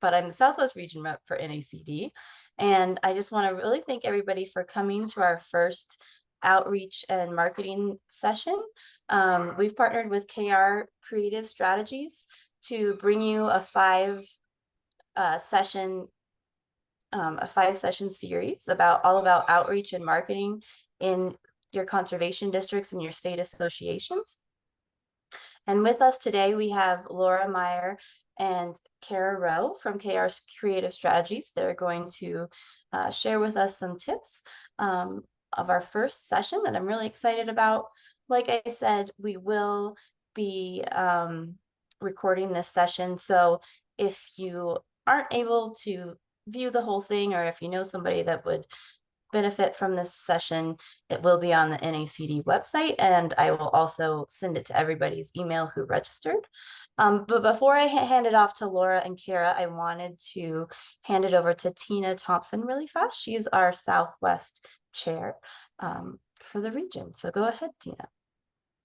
but I'm the Southwest Region Rep for NACD. And I just want to really thank everybody for coming to our first outreach and marketing session. We've partnered with KR Creative Strategies to bring you a five session series all about outreach and marketing in your conservation districts and your state associations. And with us today, we have Laura Meyer and Kara Rowe from KR's Creative Strategies. They're going to share with us some tips of our first session that I'm really excited about. Like I said, we will be recording this session. So if you aren't able to view the whole thing, or if you know somebody that would benefit from this session, it will be on the NACD website, and I will also send it to everybody's email who registered. But before I hand it off to Laura and Kara, I wanted to hand it over to Tina Thompson really fast. She's our Southwest chair for the region. So go ahead, Tina.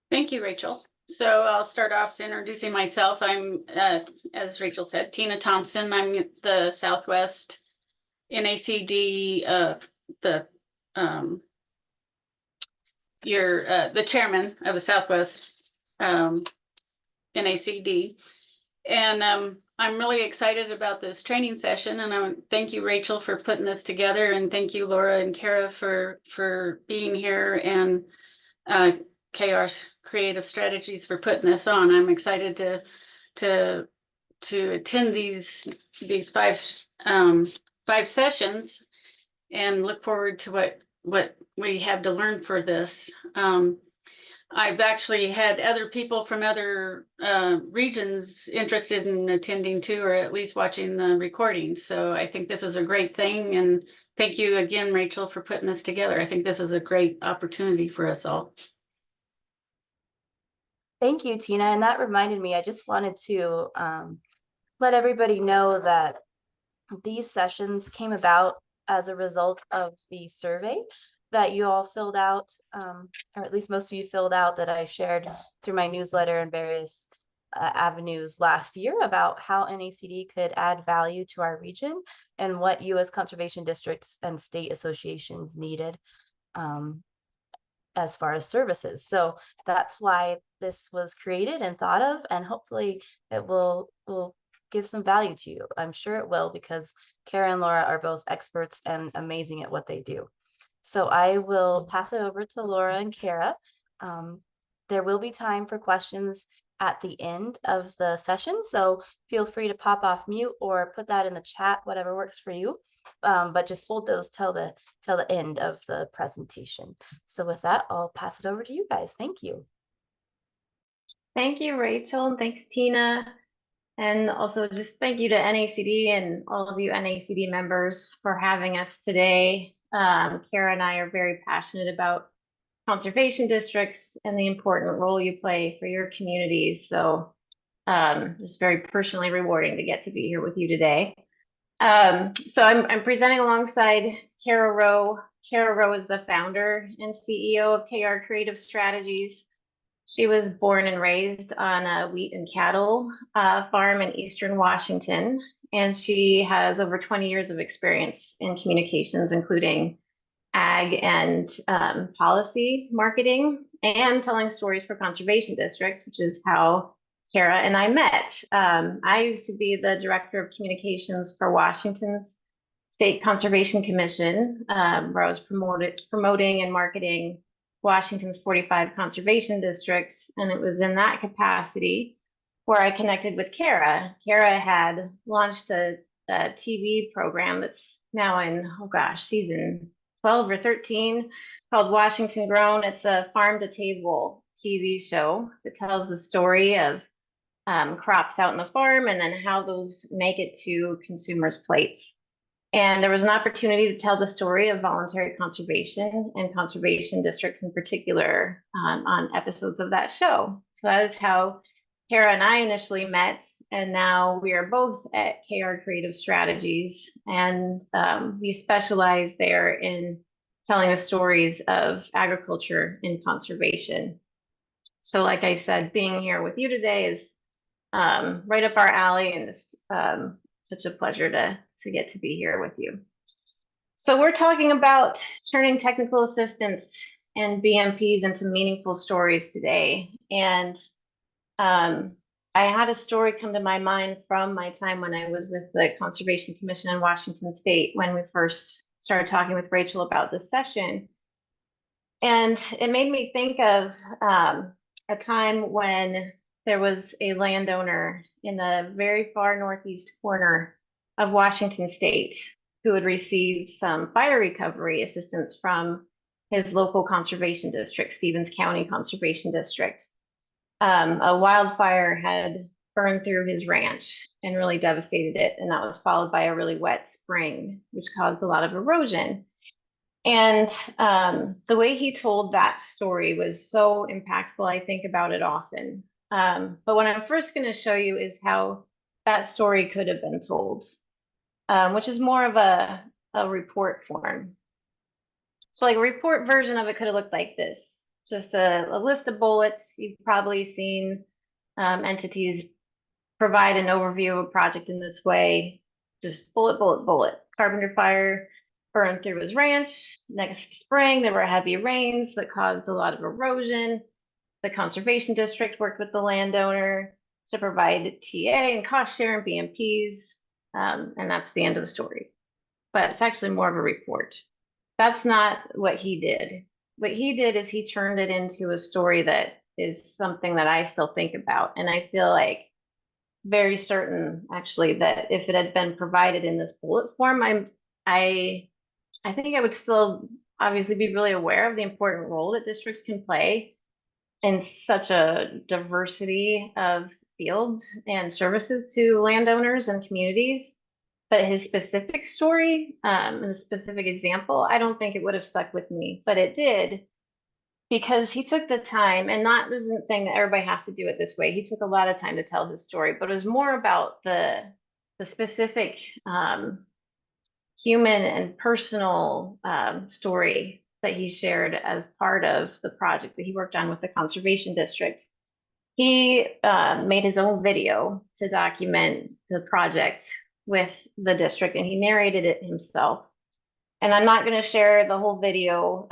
Thank you, Rachel. So I'll start off introducing myself. I'm, as Rachel said, Tina Thompson. I'm the Southwest NACD, the chairman of the Southwest NACD, and I'm really excited about this training session. And I thank you, Rachel, for putting this together, and thank you, Laura and Kara, for being here, and KR's Creative Strategies for putting this on. I'm excited to attend these five sessions, and look forward to what we have to learn for this. I've actually had other people from other regions interested in attending too, or at least watching the recording. So I think this is a great thing, and thank you again, Rachel, for putting this together. I think this is a great opportunity for us all. Thank you, Tina. And that reminded me, I just wanted to let everybody know that these sessions came about as a result of the survey that you all filled out, or at least most of you filled out, that I shared through my newsletter and various avenues last year about how NACD could add value to our region and what you as conservation districts and state associations needed as far as services. So that's why this was created and thought of, and hopefully it will give some value to you. I'm sure it will, because Kara and Laura are both experts and amazing at what they do. So I will pass it over to Laura and Kara. There will be time for questions at the end of the session, so feel free to pop off mute or put that in the chat, whatever works for you. But just hold those till the end of the presentation. So with that, I'll pass it over to you guys. Thank you. Thank you, Rachel, and thanks, Tina. And also just thank you to NACD and all of you NACD members for having us today. Kara and I are very passionate about conservation districts and the important role you play for your communities. So it's very personally rewarding to get to be here with you today. So I'm presenting alongside Kara Rowe. Kara Rowe is the founder and CEO of KR Creative Strategies. She was born and raised on a wheat and cattle farm in Eastern Washington, and she has over 20 years of experience in communications, including ag and policy marketing, and telling stories for conservation districts, which is how Kara and I met. I used to be the director of communications for Washington's State Conservation Commission, where I was promoting and marketing Washington's 45 conservation districts. And it was in that capacity where I connected with Kara. Kara had launched a TV program that's now in, oh gosh, season 12 or 13, called Washington Grown. It's a farm to table TV show that tells the story of crops out in the farm and then how those make it to consumers' plates. And there was an opportunity to tell the story of voluntary conservation and conservation districts in particular on episodes of that show. So that is how Kara and I initially met, and now we are both at KR Creative Strategies, and we specialize there in telling the stories of agriculture and conservation. So like I said, being here with you today is right up our alley, and just such a pleasure to get to be here with you. So we're talking about turning technical assistants and BMPs into meaningful stories today. And I had a story come to my mind from my time when I was with the Conservation Commission in Washington State when we first started talking with Rachel about this session. And it made me think of a time when there was a landowner in the very far northeast corner of Washington State who had received some fire recovery assistance from his local conservation district, Stevens County Conservation District. A wildfire had burned through his ranch and really devastated it, and that was followed by a really wet spring, which caused a lot of erosion. And the way he told that story was so impactful. I think about it often. But what I'm first going to show you is how that story could have been told, which is more of a report form. So like a report version of it could have looked like this. Just a list of bullets. You've probably seen entities provide an overview of a project in this way. Just bullet, bullet, bullet. Carpenter fire burned through his ranch. Next spring, there were heavy rains that caused a lot of erosion. The conservation district worked with the landowner to provide TA and cost share and BMPs. And that's the end of the story. But it's actually more of a report. That's not what he did. What he did is he turned it into a story that is something that I still think about. And I feel like very certain actually that if it had been provided in this bullet form, I think I would still obviously be really aware of the important role that districts can play in such a diversity of fields and services to landowners and communities. But his specific story, and a specific example, I don't think it would have stuck with me, but it did because he took the time, and not isn't saying that everybody has to do it this way. He took a lot of time to tell his story, but it was more about the specific human and personal story that he shared as part of the project that he worked on with the conservation district. He made his own video to document the project with the district, and he narrated it himself. And I'm not going to share the whole video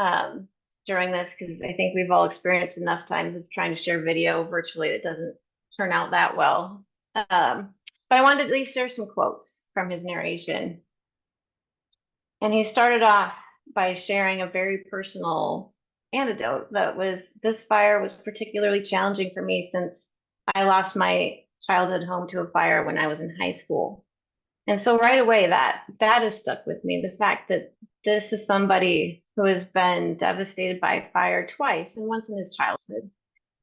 during this because I think we've all experienced enough times of trying to share video virtually that doesn't turn out that well. But I wanted to at least share some quotes from his narration. And he started off by sharing a very personal anecdote that was, this fire was particularly challenging for me since I lost my childhood home to a fire when I was in high school. And so right away, that has stuck with me. The fact that this is somebody who has been devastated by fire twice, and once in his childhood.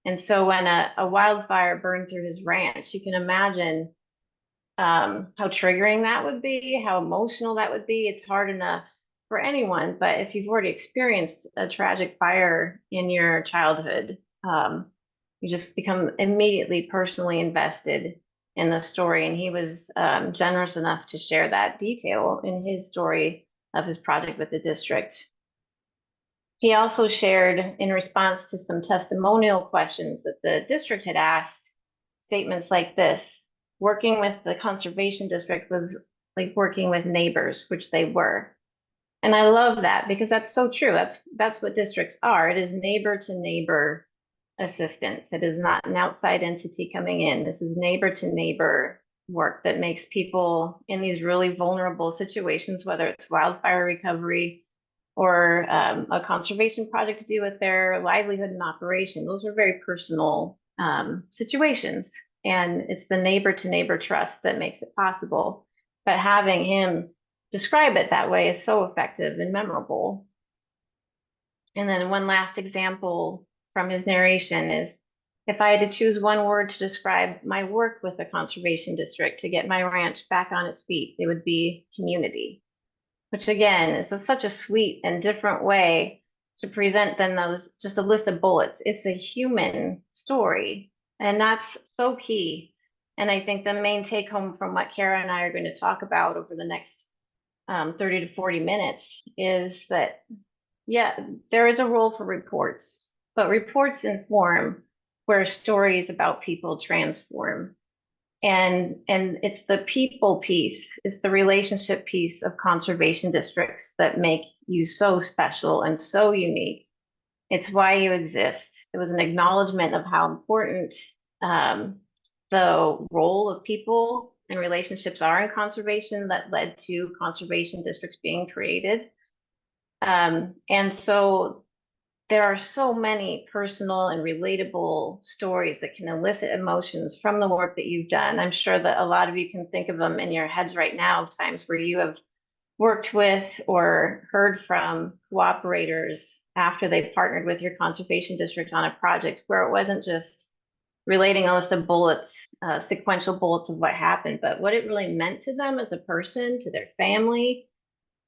And so when a wildfire burned through his ranch, you can imagine how triggering that would be, how emotional that would be. It's hard enough for anyone, but if you've already experienced a tragic fire in your childhood, you just become immediately personally invested in the story. And he was generous enough to share that detail in his story of his project with the district. He also shared, in response to some testimonial questions that the district had asked, statements like this: working with the conservation district was like working with neighbors, which they were. And I love that because that's so true. That's what districts are. It is neighbor to neighbor assistance. It is not an outside entity coming in. This is neighbor to neighbor work that makes people in these really vulnerable situations, whether it's wildfire recovery or a conservation project to do with their livelihood and operation. Those are very personal situations. And it's the neighbor to neighbor trust that makes it possible. But having him describe it that way is so effective and memorable. And then one last example from his narration is, if I had to choose one word to describe my work with the conservation district to get my ranch back on its feet, it would be community, which again is such a sweet and different way to present than those just a list of bullets. It's a human story, and that's so key. And I think the main take home from what Kara and I are going to talk about over the next 30 to 40 minutes is that, yeah, there is a role for reports, but reports inform where stories about people transform. And it's the people piece, it's the relationship piece of conservation districts that make you so special and so unique. It's why you exist. It was an acknowledgement of how important the role of people and relationships are in conservation that led to conservation districts being created. And so there are so many personal and relatable stories that can elicit emotions from the work that you've done. I'm sure that a lot of you can think of them in your heads right now, of times where you have worked with or heard from cooperators after they partnered with your conservation district on a project where it wasn't just relating a list of bullets, sequential bullets of what happened, but what it really meant to them as a person, to their family,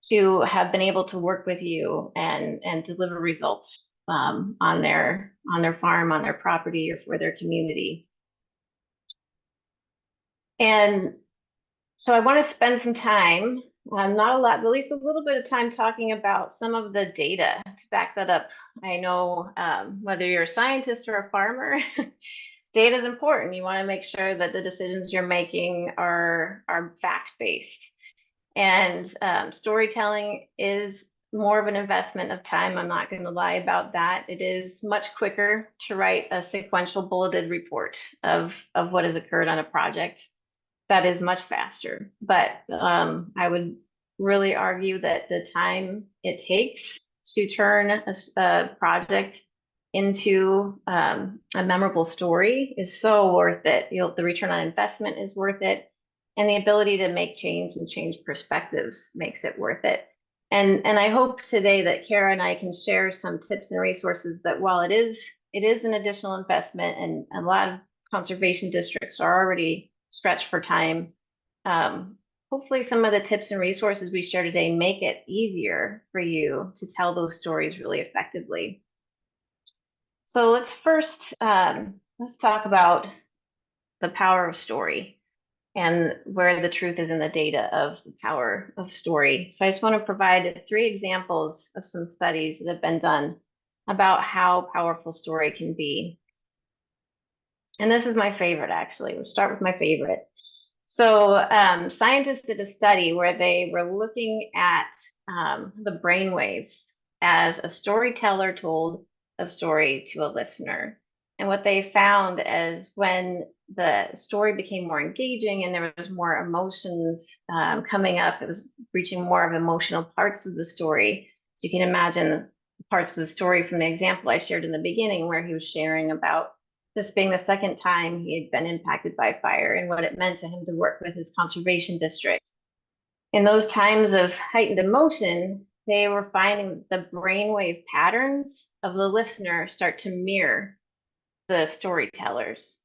to have been able to work with you and deliver results on their farm, on their property, or for their community. And so I want to spend some time, not a lot, but at least a little bit of time talking about some of the data to back that up. I know whether you're a scientist or a farmer, data is important. You want to make sure that the decisions you're making are fact-based. And storytelling is more of an investment of time. I'm not going to lie about that. It is much quicker to write a sequential bulleted report of what has occurred on a project. That is much faster. But I would really argue that the time it takes to turn a project into a memorable story is so worth it. The return on investment is worth it. And the ability to make change and change perspectives makes it worth it. And I hope today that Kara and I can share some tips and resources that while it is an additional investment, and a lot of conservation districts are already stretched for time, hopefully some of the tips and resources we share today make it easier for you to tell those stories really effectively. So let's first, let's talk about the power of story and where the truth is in the data of the power of story. So I just want to provide 3 examples of some studies that have been done about how powerful story can be. And this is my favorite, actually. We'll start with my favorite. So scientists did a study where they were looking at the brain waves as a storyteller told a story to a listener. And what they found is when the story became more engaging and there was more emotions coming up, it was reaching more of emotional parts of the story. So you can imagine parts of the story from the example I shared in the beginning, where he was sharing about this being the second time he had been impacted by fire and what it meant to him to work with his conservation district. In those times of heightened emotion, they were finding the brainwave patterns of the listener start to mirror the storytellers.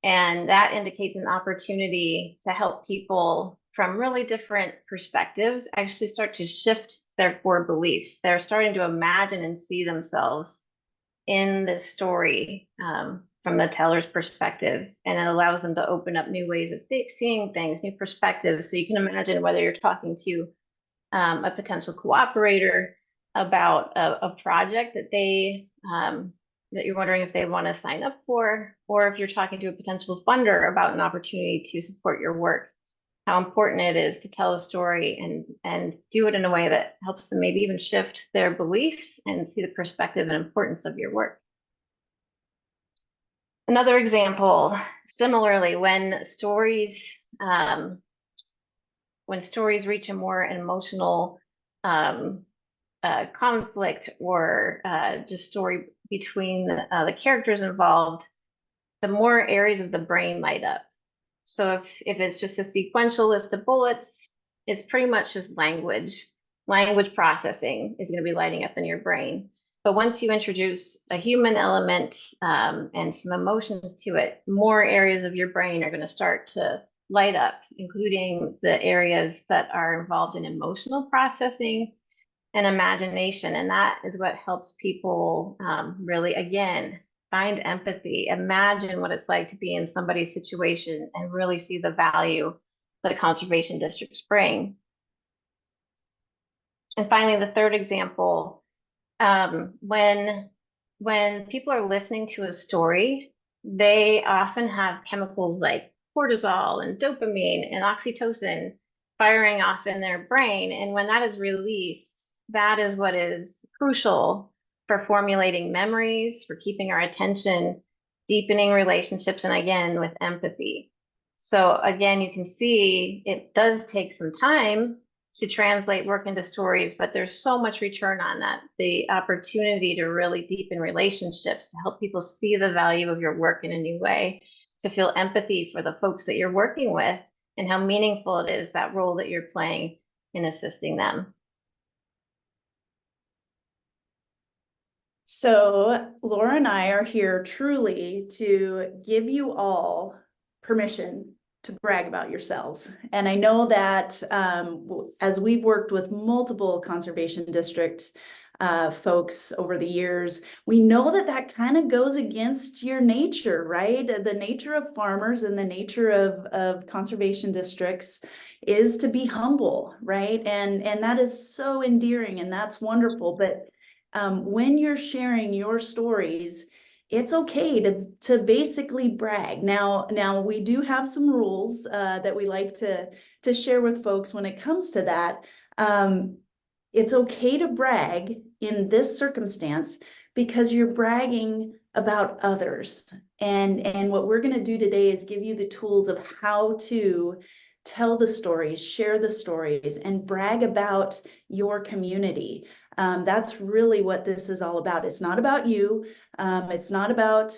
And that indicates an opportunity to help people from really different perspectives actually start to shift their core beliefs. They're starting to imagine and see themselves in this story from the teller's perspective, and it allows them to open up new ways of seeing things, new perspectives. So you can imagine whether you're talking to a potential cooperator about a project that that you're wondering if they want to sign up for, or if you're talking to a potential funder about an opportunity to support your work, how important it is to tell a story and do it in a way that helps them maybe even shift their beliefs and see the perspective and importance of your work. Another example, similarly, when stories reach a more emotional conflict or just story between the characters involved, the more areas of the brain light up. So if it's just a sequential list of bullets, it's pretty much just language. Language processing is going to be lighting up in your brain. But once you introduce a human element and some emotions to it, more areas of your brain are going to start to light up, including the areas that are involved in emotional processing and imagination. And that is what helps people really, again, find empathy, imagine what it's like to be in somebody's situation, and really see the value that conservation districts bring. And finally, the third example, when people are listening to a story, they often have chemicals like cortisol and dopamine and oxytocin firing off in their brain. And when that is released, that is what is crucial for formulating memories, for keeping our attention, deepening relationships, and again, with empathy. So again, you can see it does take some time to translate work into stories, but there's so much return on that. The opportunity to really deepen relationships, to help people see the value of your work in a new way, to feel empathy for the folks that you're working with and how meaningful it is, that role that you're playing in assisting them. So Laura and I are here truly to give you all permission to brag about yourselves. And I know that as we've worked with multiple conservation district folks over the years, we know that that kind of goes against your nature, right? The nature of farmers and the nature of conservation districts is to be humble, right? And that is so endearing and that's wonderful. But when you're sharing your stories, it's okay to basically brag. Now we do have some rules that we like to share with folks when it comes to that. It's okay to brag in this circumstance because you're bragging about others. And what we're going to do today is give you the tools of how to tell the stories, share the stories, and brag about your community. That's really what this is all about. It's not about you. It's not about,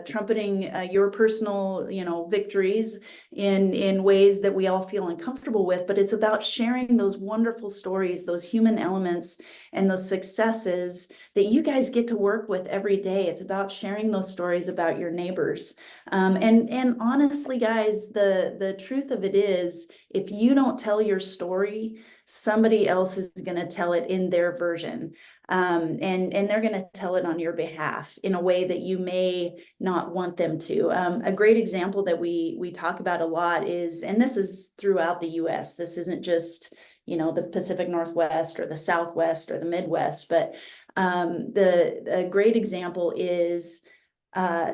trumpeting your personal, victories in ways that we all feel uncomfortable with, but it's about sharing those wonderful stories, those human elements, and those successes that you guys get to work with every day. It's about sharing those stories about your neighbors. And honestly, guys, the truth of it is, if you don't tell your story, somebody else is going to tell it in their version. And they're going to tell it on your behalf in a way that you may not want them to. A great example that we talk about a lot is, and this is throughout the US, this isn't just, the Pacific Northwest or the Southwest or the Midwest, but a great example is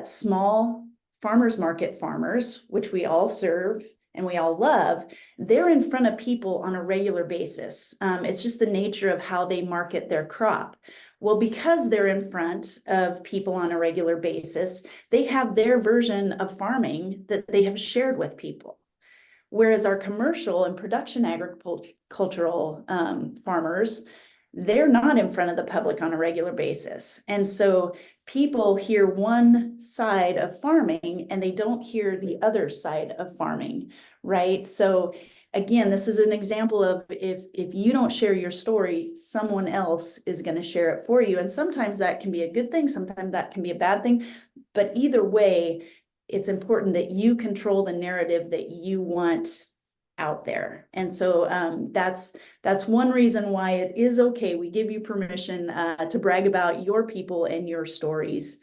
small farmers market farmers, which we all serve and we all love. They're in front of people on a regular basis. It's just the nature of how they market their crop. Well, because they're in front of people on a regular basis, they have their version of farming that they have shared with people. Whereas our commercial and production agricultural farmers, they're not in front of the public on a regular basis. And so people hear one side of farming and they don't hear the other side of farming, right? So again, this is an example of if you don't share your story, someone else is going to share it for you. And sometimes that can be a good thing, sometimes that can be a bad thing. But either way, it's important that you control the narrative that you want out there. And so that's one reason why it is okay. We give you permission to brag about your people and your stories.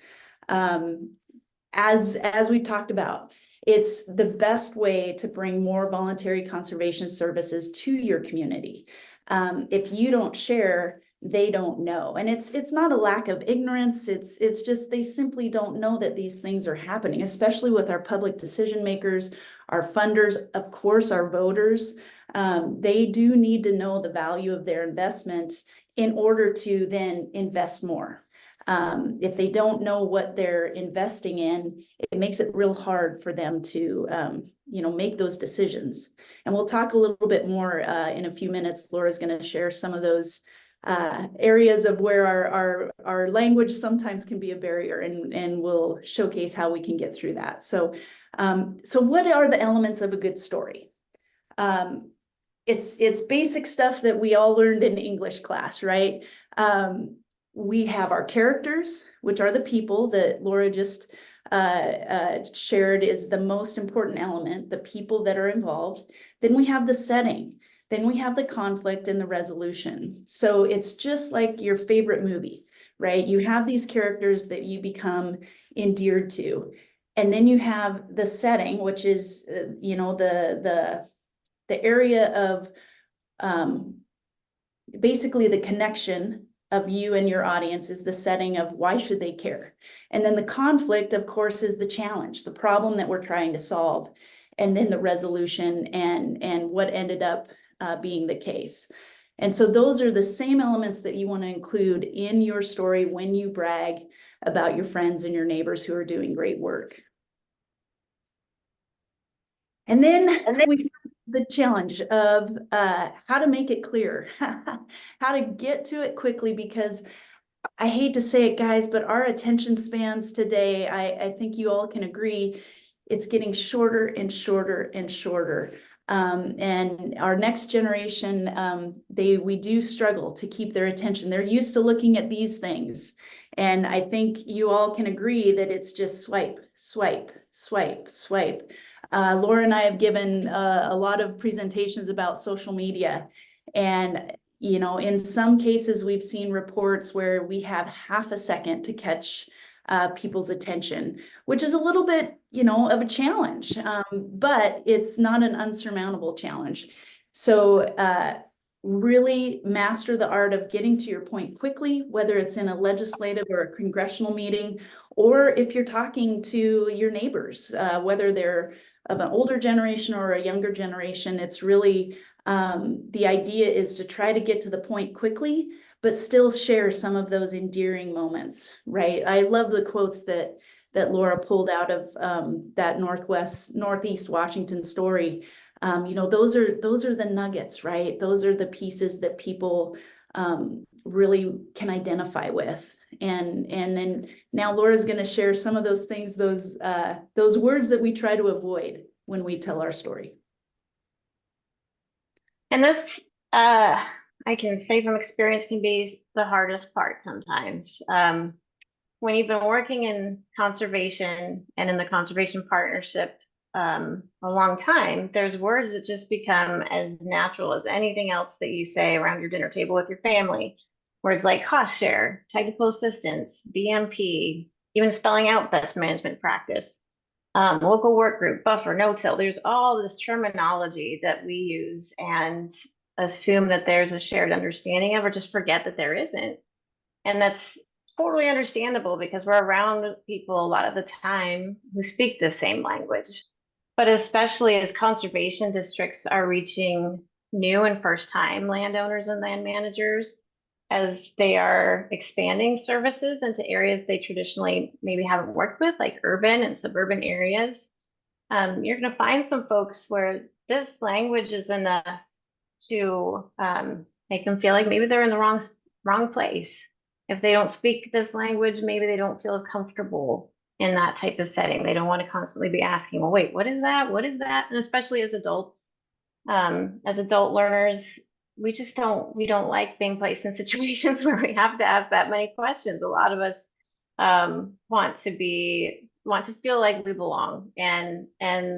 As we've talked about, it's the best way to bring more voluntary conservation services to your community. If you don't share, they don't know. And it's not a lack of ignorance. It's just they simply don't know that these things are happening, especially with our public decision makers, our funders, of course, our voters. They do need to know the value of their investment in order to then invest more. If they don't know what they're investing in, it makes it real hard for them to, make those decisions. And we'll talk a little bit more in a few minutes. Laura's going to share some of those areas of where our language sometimes can be a barrier, and we'll showcase how we can get through that. So what are the elements of a good story? It's basic stuff that we all learned in English class, right? We have our characters, which are the people that Laura just shared is the most important element, the people that are involved. Then we have the setting. Then we have the conflict and the resolution. So it's just like your favorite movie, right? You have these characters that you become endeared to. And then you have the setting, which is, the area of basically the connection of you and your audience is the setting of why should they care? And then the conflict, of course, is the challenge, the problem that we're trying to solve, and then the resolution and what ended up being the case. And so those are the same elements that you want to include in your story when you brag about your friends and your neighbors who are doing great work. And then we have the challenge of how to make it clear, how to get to it quickly, because I hate to say it, guys, but our attention spans today, I think you all can agree, it's getting shorter and shorter and shorter. And our next generation, we do struggle to keep their attention. They're used to looking at these things. And I think you all can agree that it's just swipe, swipe, swipe, swipe. Laura and I have given a lot of presentations about social media, and you know, in some cases, we've seen reports where we have half a second to catch people's attention, which is a little bit, you know, of a challenge, but it's not an unsurmountable challenge. So really master the art of getting to your point quickly, whether it's in a legislative or a congressional meeting, or if you're talking to your neighbors, whether they're of an older generation or a younger generation. It's really the idea is to try to get to the point quickly, but still share some of those endearing moments, right? I love the quotes that Laura pulled out of that Northeast Washington story. You know, those are the nuggets, right? Those are the pieces that people really can identify with. And then now Laura's going to share some of those things, those words that we try to avoid when we tell our story. And this, I can say from experience, can be the hardest part sometimes. When you've been working in conservation and in the conservation partnership a long time, there's words that just become as natural as anything else that you say around your dinner table with your family. Words like cost share, technical assistance, BMP, even spelling out best management practice, local work group, buffer, no-till. There's all this terminology that we use and assume that there's a shared understanding of, or just forget that there isn't. And that's totally understandable because we're around people a lot of the time who speak the same language. But especially as conservation districts are reaching new and first-time landowners and land managers, as they are expanding services into areas they traditionally maybe haven't worked with, like urban and suburban areas, you're going to find some folks where this language is enough to make them feel like maybe they're in the wrong place. If they don't speak this language, maybe they don't feel as comfortable in that type of setting. They don't want to constantly be asking, well, wait, what is that? What is that? And especially as adults, as adult learners, we don't like being placed in situations where we have to ask that many questions. A lot of us want to feel like we belong, and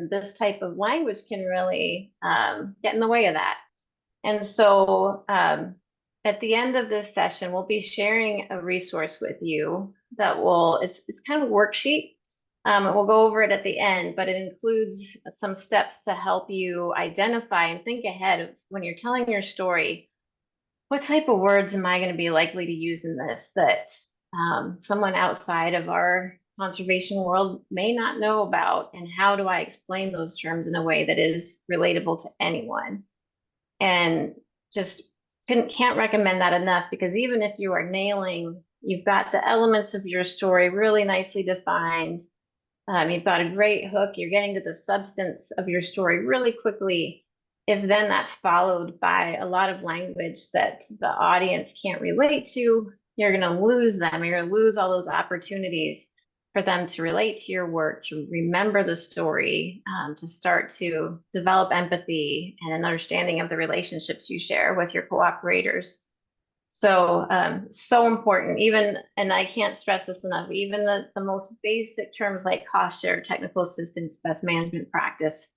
this type of language can really get in the way of that. And so at the end of this session, we'll be sharing a resource with you that it's kind of a worksheet. We'll go over it at the end, but it includes some steps to help you identify and think ahead of when you're telling your story. What type of words am I going to be likely to use in this that someone outside of our conservation world may not know about? And how do I explain those terms in a way that is relatable to anyone? And just can't recommend that enough, because even if you are you've got the elements of your story really nicely defined. You've got a great hook. You're getting to the substance of your story really quickly. If then that's followed by a lot of language that the audience can't relate to, you're going to lose them. You're going to lose all those opportunities for them to relate to your work, to remember the story, to start to develop empathy and an understanding of the relationships you share with your cooperators. So, so important, and I can't stress this enough, even the most basic terms like cost share, technical assistance, best management practice.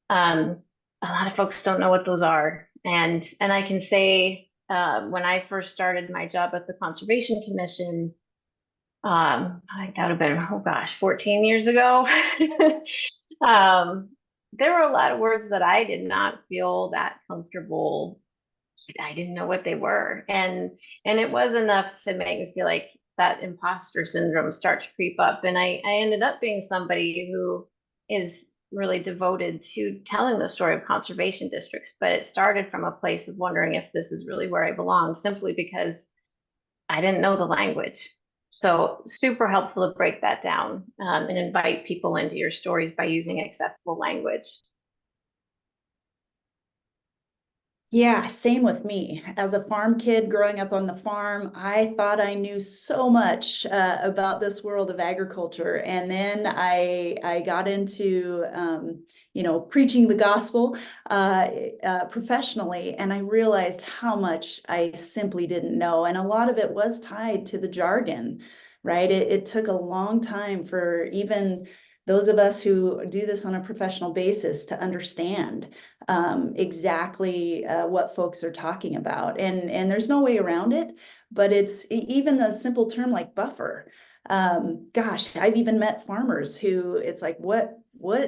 A lot of folks don't know what those are. And I can say, when I first started my job at the Conservation Commission, I think that would have been, 14 years ago. There were a lot of words that I did not feel that comfortable I didn't know what they were. And it was enough to make me feel like that imposter syndrome start to creep up. And I ended up being somebody who is really devoted to telling the story of conservation districts, but it started from a place of wondering if this is really where I belong, simply because I didn't know the language. So super helpful to break that down, and invite people into your stories by using accessible language. Yeah, same with me. As a farm kid growing up on the farm, I thought I knew so much about this world of agriculture. And then I got into, preaching the gospel professionally, and I realized how much I simply didn't know. And a lot of it was tied to the jargon, right? It took a long time for even those of us who do this on a professional basis to understand exactly what folks are talking about. And there's no way around it, but it's even a simple term like buffer. Gosh, I've even met farmers who it's like, what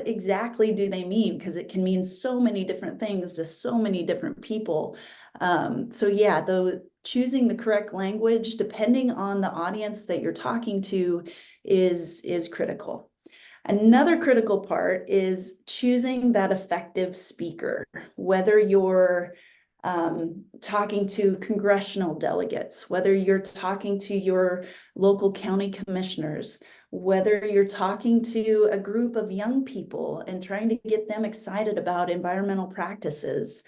exactly do they mean? Because it can mean so many different things to so many different people. So yeah, though choosing the correct language, depending on the audience that you're talking to, is critical. Another critical part is choosing that effective speaker, whether you're talking to congressional delegates, whether you're talking to your local county commissioners, whether you're talking to a group of young people and trying to get them excited about environmental practices.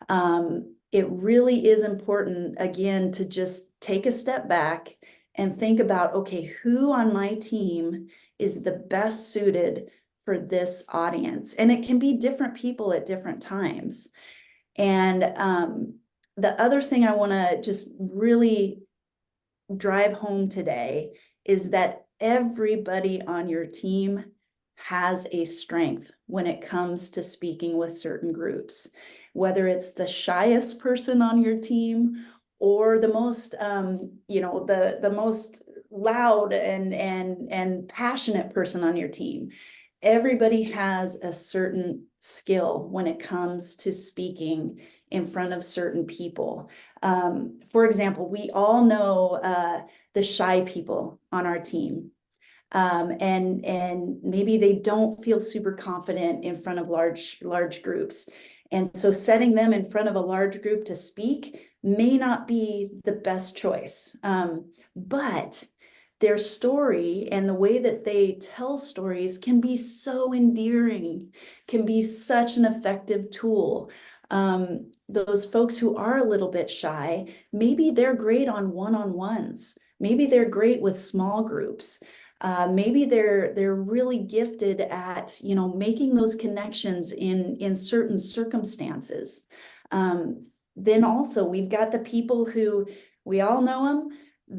It really is important, again, to just take a step back and think about, okay, who on my team is the best suited for this audience? And it can be different people at different times. And the other thing I want to just really drive home today is that everybody on your team has a strength when it comes to speaking with certain groups, whether it's the shyest person on your team or the most, the most loud and passionate person on your team. Everybody has a certain skill when it comes to speaking in front of certain people. For example, we all know the shy people on our team. And maybe they don't feel super confident in front of large groups. And so setting them in front of a large group to speak may not be the best choice. But their story and the way that they tell stories can be so endearing, can be such an effective tool. Those folks who are a little bit shy, maybe they're great on one-on-ones. Maybe they're great with small groups. Maybe they're really gifted at, making those connections in certain circumstances. Then also we've got the people who, we all know them,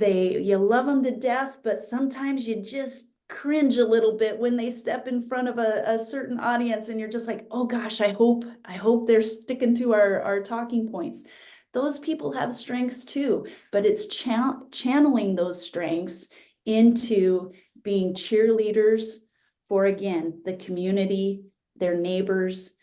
you love them to death, but sometimes you just cringe a little bit when they step in front of a certain audience and you're just like, oh gosh, I hope they're sticking to our talking points. Those people have strengths too, but it's channeling those strengths into being cheerleaders for, again, the community, their neighbors,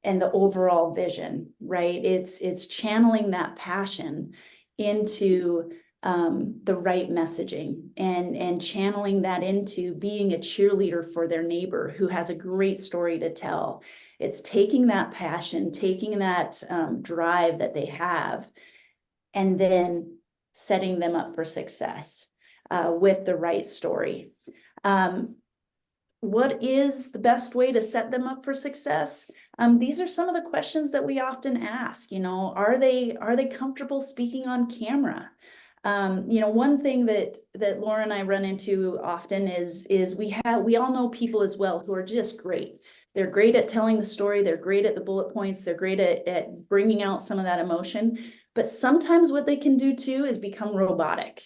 and the overall vision, right? It's channeling that passion into the right messaging and channeling that into being a cheerleader for their neighbor who has a great story to tell. It's taking that passion, taking that drive that they have, and then setting them up for success with the right story. What is the best way to set them up for success? These are some of the questions that we often ask. Are they comfortable speaking on camera? One thing that Laura and I run into often is we all know people as well who are just great. They're great at telling the story. They're great at the bullet points. They're great at bringing out some of that emotion. But sometimes what they can do too is become robotic.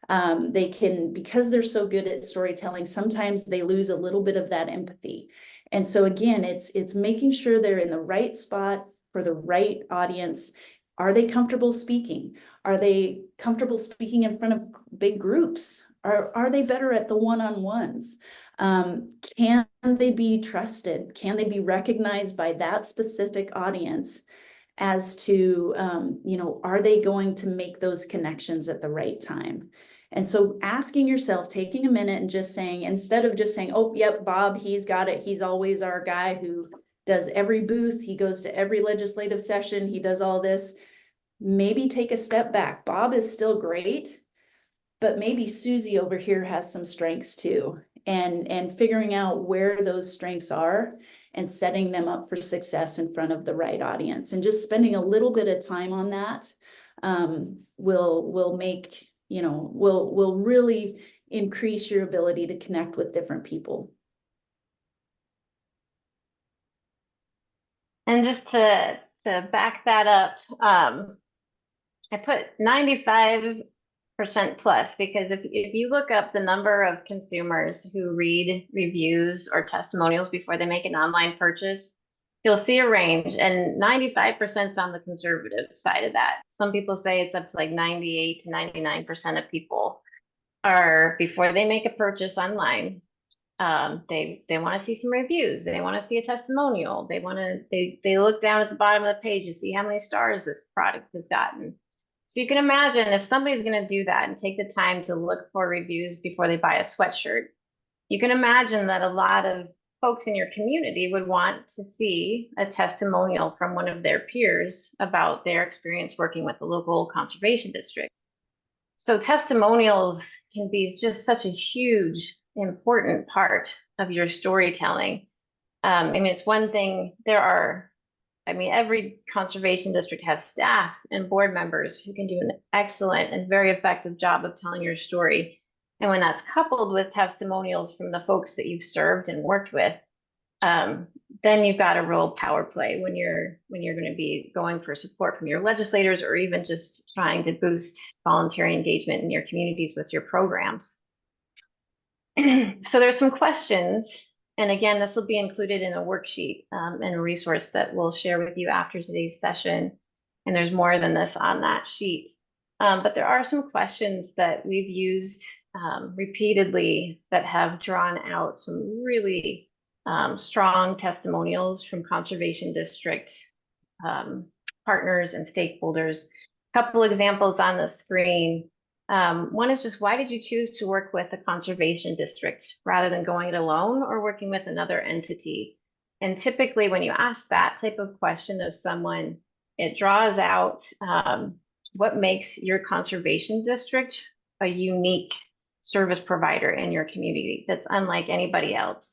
They can, because they're so good at storytelling, sometimes they lose a little bit of that empathy. And so again, it's making sure they're in the right spot for the right audience. Are they comfortable speaking? Are they comfortable speaking in front of big groups? Are they better at the one-on-ones? Can they be trusted? Can they be recognized by that specific audience as to, are they going to make those connections at the right time? And so asking yourself, taking a minute and just saying, instead of just saying, oh, yep, Bob, he's got it. He's always our guy who does every booth. He goes to every legislative session. He does all this. Maybe take a step back. Bob is still great, but maybe Susie over here has some strengths too. And figuring out where those strengths are and setting them up for success in front of the right audience, and just spending a little bit of time on that will make, will really increase your ability to connect with different people. And just to back that up, I put 95% plus, because if you look up the number of consumers who read reviews or testimonials before they make an online purchase, you'll see a range, and 95% is on the conservative side of that. Some people say it's up to like 98 to 99% of people are, before they make a purchase online, they want to see some reviews. They want to see a testimonial. They look down at the bottom of the page to see how many stars this product has gotten. So you can imagine if somebody's going to do that and take the time to look for reviews before they buy a sweatshirt, you can imagine that a lot of folks in your community would want to see a testimonial from one of their peers about their experience working with the local conservation district. So testimonials can be just such a huge, important part of your storytelling. It's one thing, every conservation district has staff and board members who can do an excellent and very effective job of telling your story. And when that's coupled with testimonials from the folks that you've served and worked with, then you've got a real power play when you're going to be going for support from your legislators, or even just trying to boost voluntary engagement in your communities with your programs. So there's some questions. And again, this will be included in a worksheet and a resource that we'll share with you after today's session. And there's more than this on that sheet. But there are some questions that we've used repeatedly that have drawn out some really strong testimonials from conservation district partners and stakeholders. A couple examples on the screen. One is just, why did you choose to work with a conservation district rather than going it alone or working with another entity? And typically when you ask that type of question of someone, it draws out what makes your conservation district a unique service provider in your community that's unlike anybody else.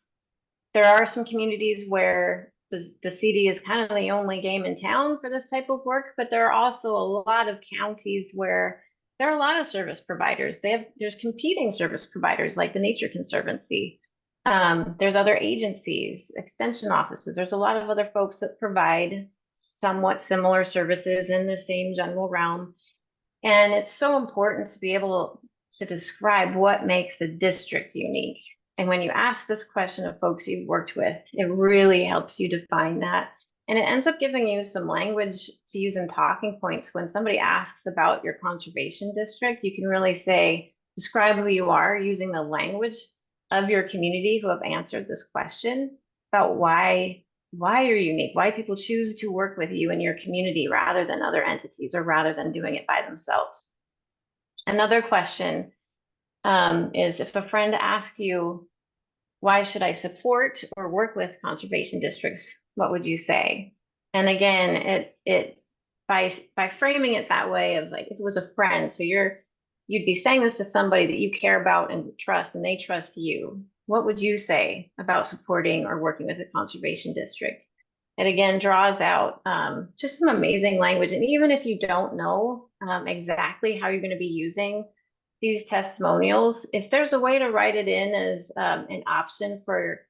There are some communities where the CD is kind of the only game in town for this type of work, but there are also a lot of counties where there are a lot of service providers. There's competing service providers like the Nature Conservancy. There's other agencies, extension offices. There's a lot of other folks that provide somewhat similar services in the same general realm. And it's so important to be able to describe what makes the district unique. And when you ask this question of folks you've worked with, it really helps you define that. And it ends up giving you some language to use in talking points. When somebody asks about your conservation district, you can really say, describe who you are using the language of your community who have answered this question about why you're unique, why people choose to work with you in your community rather than other entities or rather than doing it by themselves. Another question is, if a friend asks you, why should I support or work with conservation districts? What would you say? And again, by framing it that way of like, if it was a friend, so you'd be saying this to somebody that you care about and trust, and they trust you. What would you say about supporting or working with a conservation district? It again draws out just some amazing language. And even if you don't know exactly how you're going to be using these testimonials, if there's a way to write it in as an option for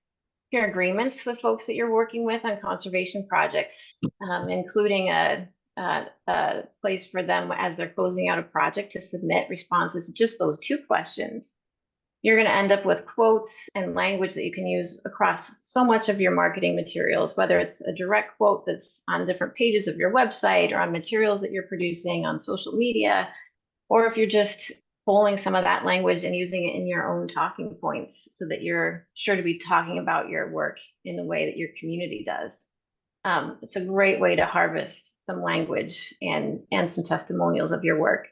your agreements with folks that you're working with on conservation projects, including a place for them as they're closing out a project to submit responses to just those 2 questions, you're going to end up with quotes and language that you can use across so much of your marketing materials, whether it's a direct quote that's on different pages of your website or on materials that you're producing on social media, or if you're just pulling some of that language and using it in your own talking points so that you're sure to be talking about your work in the way that your community does. It's a great way to harvest some language and some testimonials of your work.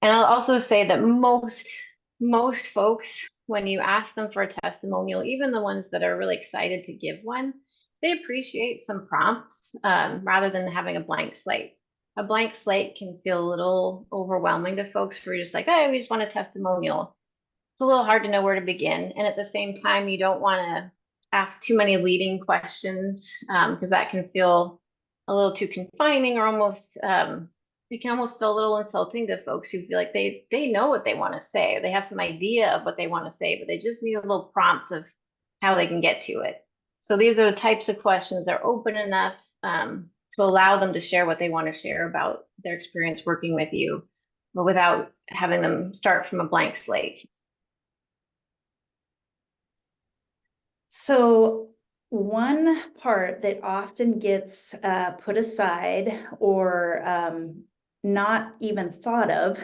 And I'll also say that most folks, when you ask them for a testimonial, even the ones that are really excited to give one, they appreciate some prompts rather than having a blank slate. A blank slate can feel a little overwhelming to folks who are just like, hey, we just want a testimonial. It's a little hard to know where to begin. And at the same time, you don't want to ask too many leading questions because that can feel a little too confining or almost it can almost feel a little insulting to folks who feel like they know what they want to say, or they have some idea of what they want to say, but they just need a little prompt of how they can get to it. So these are the types of questions that are open enough to allow them to share what they want to share about their experience working with you, but without having them start from a blank slate. So one part that often gets put aside or not even thought of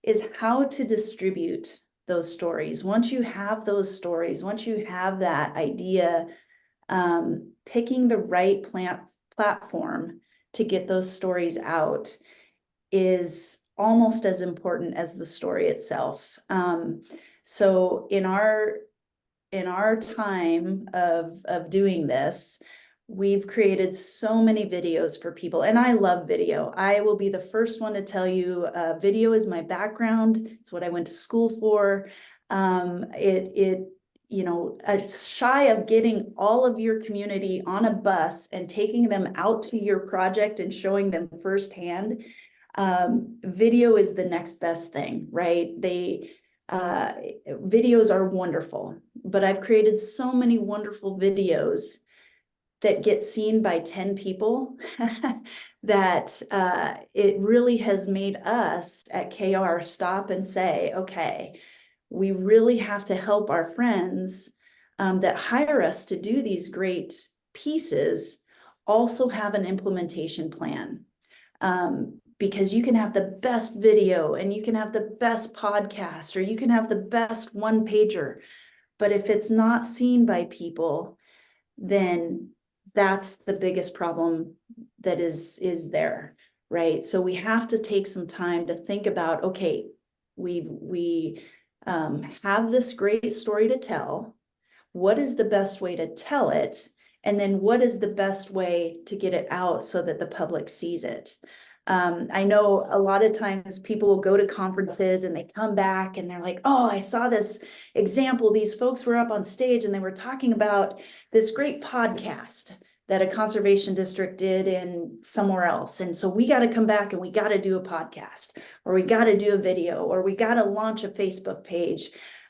is how to distribute those stories. Once you have those stories, once you have that idea, picking the right platform to get those stories out is almost as important as the story itself. So in our time of doing this, we've created so many videos for people, and I love video. I will be the first one to tell you, video is my background. It's what I went to school for. Shy of getting all of your community on a bus and taking them out to your project and showing them firsthand, video is the next best thing, right? Videos are wonderful, but I've created so many wonderful videos that get seen by 10 people that it really has made us at KR stop and say, okay, we really have to help our friends that hire us to do these great pieces also have an implementation plan. Because you can have the best video and you can have the best podcast or you can have the best one pager, but if it's not seen by people, then that's the biggest problem that is there, right? So we have to take some time to think about, okay, we have this great story to tell. What is the best way to tell it? And then what is the best way to get it out so that the public sees it? I know a lot of times people will go to conferences and they come back and they're like, oh, I saw this example. These folks were up on stage and they were talking about this great podcast that a conservation district did in somewhere else. And so we got to come back and we got to do a podcast, or we got to do a video, or we got to launch a Facebook page.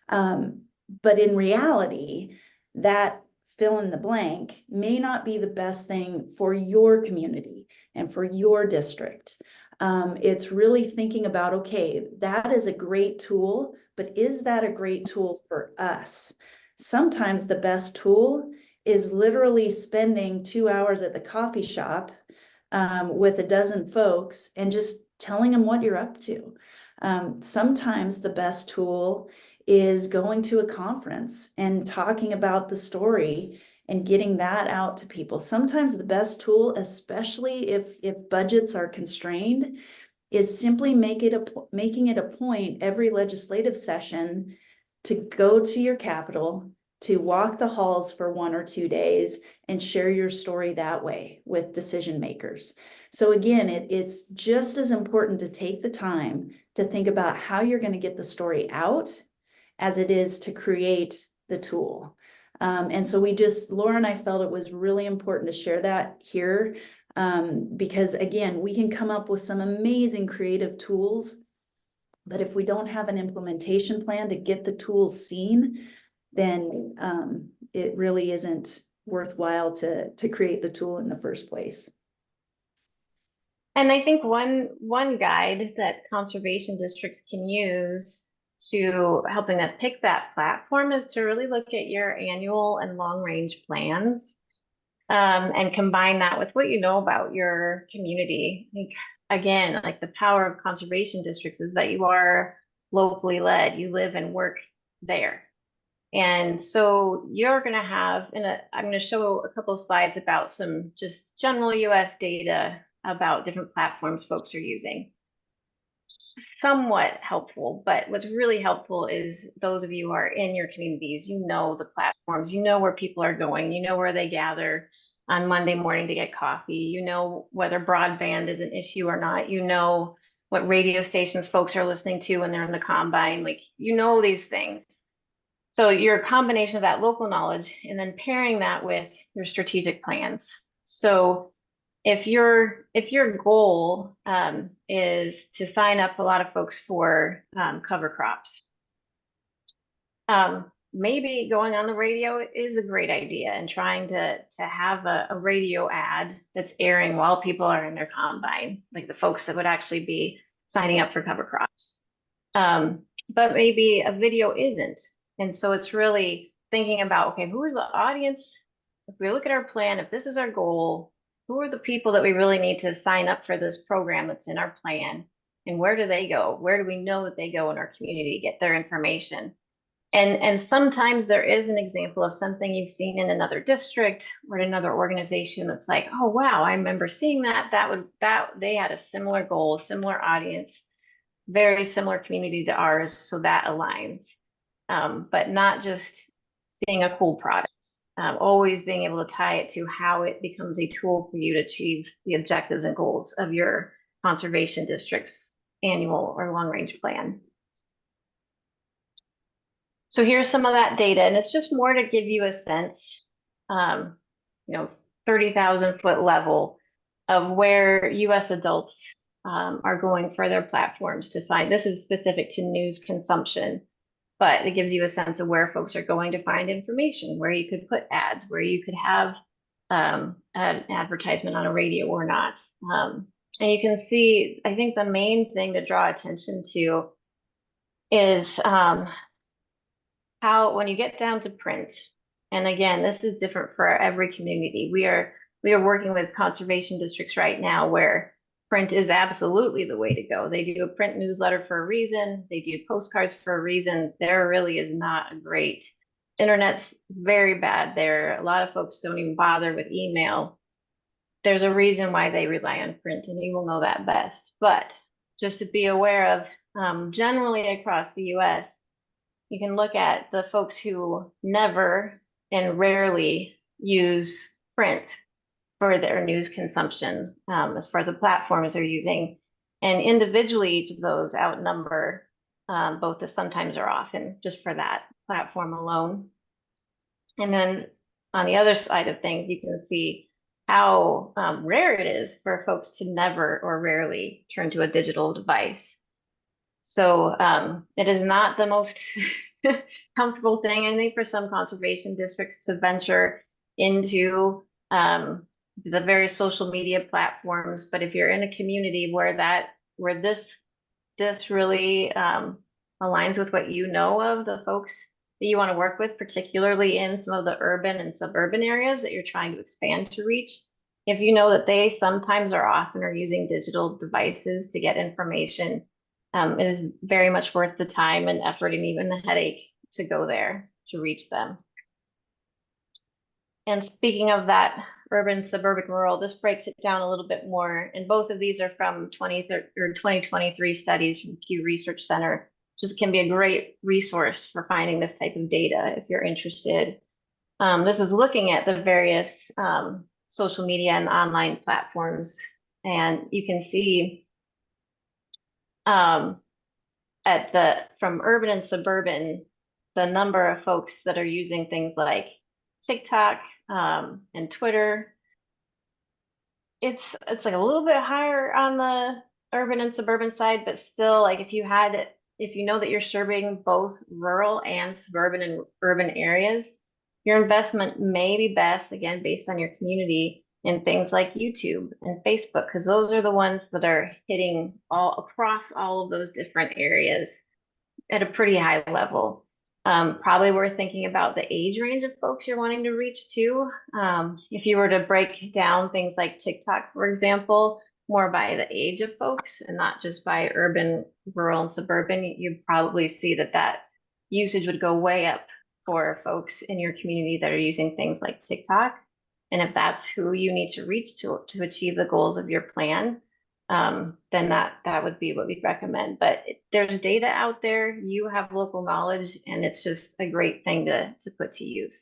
But in reality, that fill in the blank may not be the best thing for your community and for your district. It's really thinking about, okay, that is a great tool, but is that a great tool for us? Sometimes the best tool is literally spending 2 hours at the coffee shop with a dozen folks and just telling them what you're up to. Sometimes the best tool is going to a conference and talking about the story and getting that out to people. Sometimes the best tool, especially if budgets are constrained, is simply making it a point every legislative session to go to your capital, to walk the halls for 1 or 2 days and share your story that way with decision makers. So again, it's just as important to take the time to think about how you're going to get the story out as it is to create the tool. And so Laura and I felt it was really important to share that here because again, we can come up with some amazing creative tools, but if we don't have an implementation plan to get the tools seen, then it really isn't worthwhile to create the tool in the first place. And I think one guide that conservation districts can use to helping them pick that platform is to really look at your annual and long range plans and combine that with what you know about your community. I think, again, like the power of conservation districts is that you are locally led, you live and work there. And so you're going to have, I'm going to show a couple of slides about some just general US data about different platforms folks are using. Somewhat helpful, but what's really helpful is those of you who are in your communities, you know the platforms, you know where people are going, you know where they gather on Monday morning to get coffee, you know whether broadband is an issue or not, you know what radio stations folks are listening to when they're in the combine, like you know these things. So your combination of that local knowledge and then pairing that with your strategic plans. So if your goal is to sign up a lot of folks for cover crops, maybe going on the radio is a great idea and trying to have a radio ad that's airing while people are in their combine, like the folks that would actually be signing up for cover crops. But maybe a video isn't. And so it's really thinking about, okay, who is the audience? If we look at our plan, if this is our goal, who are the people that we really need to sign up for this program that's in our plan? And where do they go? Where do we know that they go in our community to get their information? And sometimes there is an example of something you've seen in another district or in another organization that's like, oh wow, I remember seeing that. That they had a similar goal, similar audience, very similar community to ours, so that aligns. But not just seeing a cool product, always being able to tie it to how it becomes a tool for you to achieve the objectives and goals of your conservation district's annual or long-range plan. So here's some of that data, and it's just more to give you a sense, 30,000 foot level of where US adults are going for their platforms to find. This is specific to news consumption, but it gives you a sense of where folks are going to find information, where you could put ads, where you could have an advertisement on a radio or not. And you can see, I think the main thing to draw attention to is how, when you get down to print, and again, this is different for every community. We are working with conservation districts right now where print is absolutely the way to go. They do a print newsletter for a reason. They do postcards for a reason. There really is not a great, internet's very bad there. A lot of folks don't even bother with email. There's a reason why they rely on print, and you will know that best. But just to be aware of, generally across the US, you can look at the folks who never and rarely use print for their news consumption, as far as the platforms they're using. And individually, each of those outnumber both the sometimes or often, just for that platform alone. And then on the other side of things, you can see how rare it is for folks to never or rarely turn to a digital device. So it is not the most comfortable thing, I think, for some conservation districts to venture into the various social media platforms. But if you're in a community where this really aligns with what you know of the folks that you want to work with, particularly in some of the urban and suburban areas that you're trying to expand to reach, if you know that they sometimes or often are using digital devices to get information, it is very much worth the time and effort and even the headache to go there to reach them. And speaking of that urban, suburban, rural, this breaks it down a little bit more. And both of these are from 2023 studies from Pew Research Center, which can be a great resource for finding this type of data if you're interested. This is looking at the various social media and online platforms. And you can see from urban and suburban, the number of folks that are using things like TikTok and Twitter. It's like a little bit higher on the urban and suburban side, but still, like if you know that you're serving both rural and suburban and urban areas, your investment may be best, again, based on your community, in things like YouTube and Facebook, because those are the ones that are hitting all across all of those different areas at a pretty high level. Probably worth thinking about the age range of folks you're wanting to reach too. If you were to break down things like TikTok, for example, more by the age of folks and not just by urban, rural, and suburban, you'd probably see that usage would go way up for folks in your community that are using things like TikTok. And if that's who you need to reach to achieve the goals of your plan, then that would be what we'd recommend. But there's data out there, you have local knowledge, and it's just a great thing to put to use.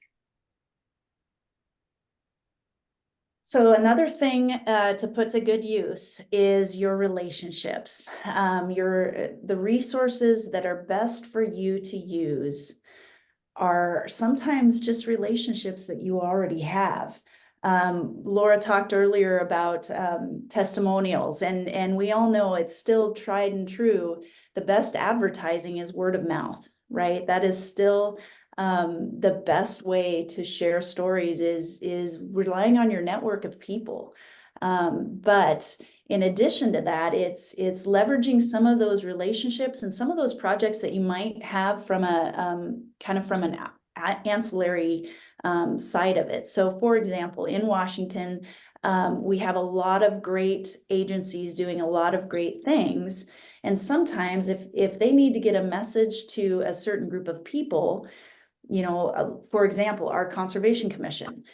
So another thing to put to good use is your relationships. The resources that are best for you to use are sometimes just relationships that you already have. Laura talked earlier about testimonials, and we all know it's still tried and true. The best advertising is word of mouth, right? That is still the best way to share stories is relying on your network of people. But in addition to that, it's leveraging some of those relationships and some of those projects that you might have from a kind of from an ancillary side of it. So for example, in Washington, we have a lot of great agencies doing a lot of great things. And sometimes if they need to get a message to a certain group of people, for example, our Conservation Commission,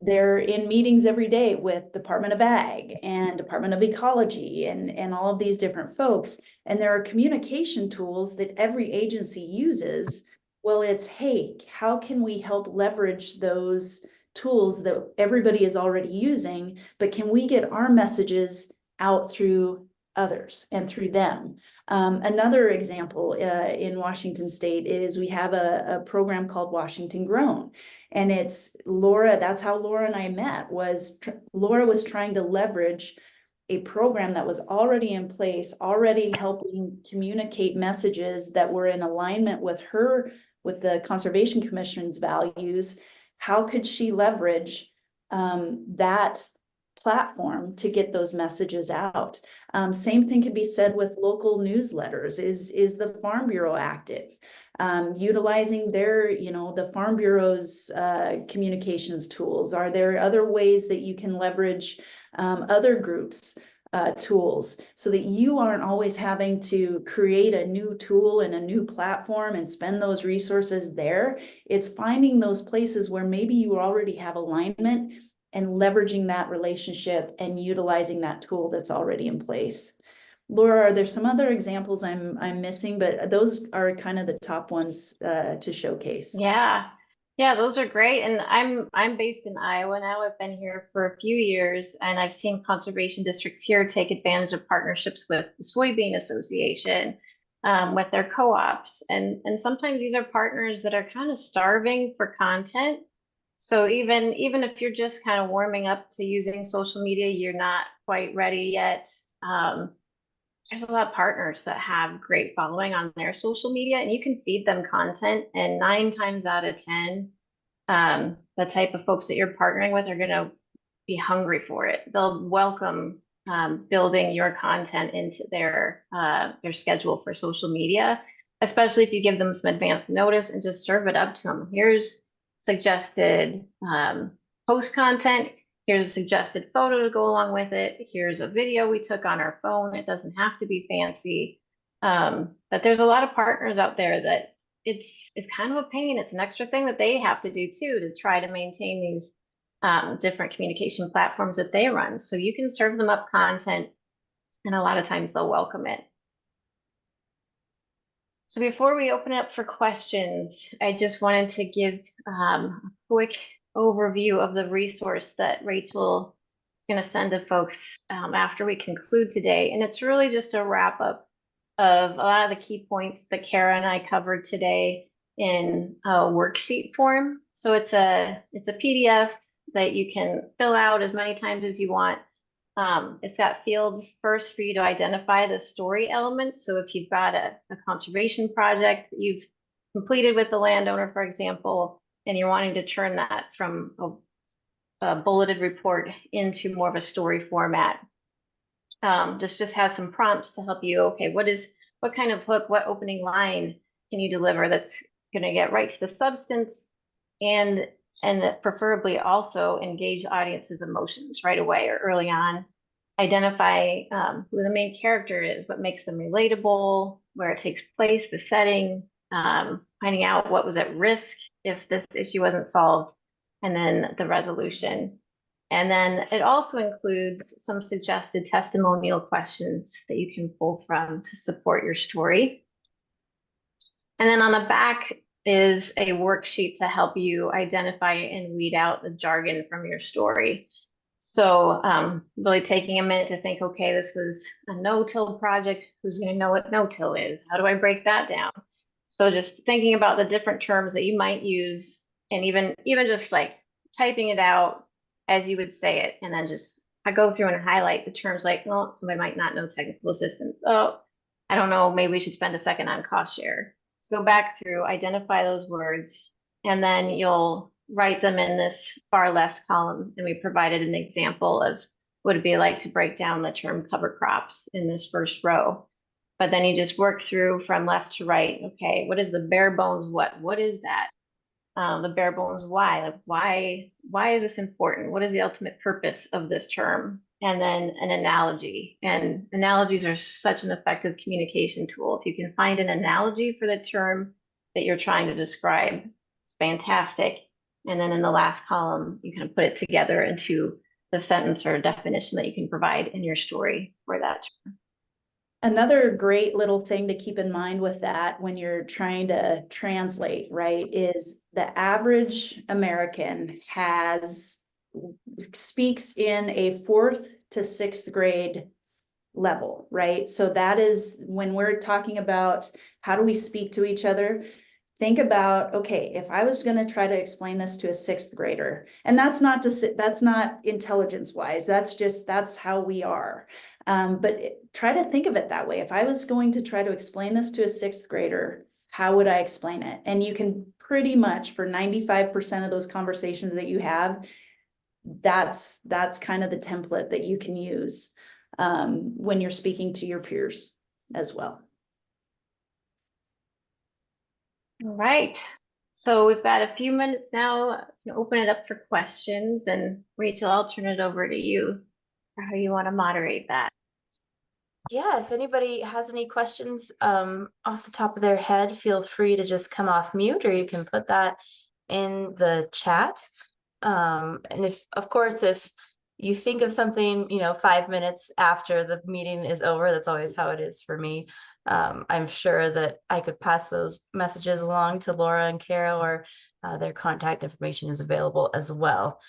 they're in meetings every day with Department of Ag and Department of Ecology and all of these different folks. And there are communication tools that every agency uses. Well, it's, hey, how can we help leverage those tools that everybody is already using, but can we get our messages out through others and through them? Another example in Washington State is we have a program called Washington Grown. And it's Laura, that's how Laura and I met, Laura was trying to leverage a program that was already in place, already helping communicate messages that were in alignment with the Conservation Commission's values. How could she leverage that platform to get those messages out? Same thing can be said with local newsletters. Is the Farm Bureau active? Utilizing the Farm Bureau's communications tools? Are there other ways that you can leverage other groups' tools so that you aren't always having to create a new tool and a new platform and spend those resources there? It's finding those places where maybe you already have alignment and leveraging that relationship and utilizing that tool that's already in place. Laura, are there some other examples I'm missing, but those are kind of the top ones to showcase? Yeah, those are great. And I'm based in Iowa now. I've been here for a few years, and I've seen conservation districts here take advantage of partnerships with the Soybean Association, with their co-ops, and sometimes these are partners that are kind of starving for content. So even if you're just kind of warming up to using social media, you're not quite ready yet. There's a lot of partners that have great following on their social media, and you can feed them content, and 9 times out of 10, the type of folks that you're partnering with are going to be hungry for it. They'll welcome building your content into their schedule for social media, especially if you give them some advance notice and just serve it up to them. Here's suggested post content. Here's a suggested photo to go along with it. Here's a video we took on our phone. It doesn't have to be fancy. But there's a lot of partners out there that it's kind of a pain. It's an extra thing that they have to do too, to try to maintain these different communication platforms that they run. So you can serve them up content, and a lot of times they'll welcome it. So before we open it up for questions, I just wanted to give a quick overview of the resource that Rachel is going to send to folks after we conclude today. And it's really just a wrap up of a lot of the key points that Kara and I covered today in a worksheet form. So it's a PDF that you can fill out as many times as you want. It's got fields first for you to identify the story elements. So if you've got a conservation project that you've completed with the landowner, for example, and you're wanting to turn that from a bulleted report into more of a story format, this just has some prompts to help you. Okay, what kind of hook, what opening line can you deliver that's going to get right to the substance, and preferably also engage audience's emotions right away or early on. Identify who the main character is, what makes them relatable, where it takes place, the setting, finding out what was at risk if this issue wasn't solved, and then the resolution. And then it also includes some suggested testimonial questions that you can pull from to support your story. And then on the back is a worksheet to help you identify and weed out the jargon from your story. So really taking a minute to think, okay, this was a no-till project. Who's going to know what no-till is? How do I break that down? So just thinking about the different terms that you might use, and even just like typing it out as you would say it, and then just I go through and highlight the terms like, well, somebody might not know technical assistance. Oh, I don't know, maybe we should spend a second on cost share. So go back through, identify those words, and then you'll write them in this far left column. And we provided an example of what it'd be like to break down the term cover crops in this first row. But then you just work through from left to right. Okay, what is the bare bones? What is that? The bare bones why? Like why is this important? What is the ultimate purpose of this term? And then an analogy. And analogies are such an effective communication tool. If you can find an analogy for the term that you're trying to describe, it's fantastic. And then in the last column, you can put it together into the sentence or definition that you can provide in your story for that term. Another great little thing to keep in mind with that when you're trying to translate, right, is the average American speaks in a 4th to 6th grade level, right? So that is when we're talking about how do we speak to each other. Think about, okay, if I was going to try to explain this to a 6th grader, and that's not intelligence wise, that's how we are. But try to think of it that way. If I was going to try to explain this to a 6th grader, how would I explain it? And you can pretty much, for 95% of those conversations that you have, that's kind of the template that you can use when you're speaking to your peers as well. All right. So we've got a few minutes now to open it up for questions. And Rachel, I'll turn it over to you for how you want to moderate that. Yeah, if anybody has any questions off the top of their head, feel free to just come off mute, or you can put that in the chat. And if you think of something, 5 minutes after the meeting is over, that's always how it is for me. I'm sure that I could pass those messages along to Laura and Kara, or their contact information is available as well.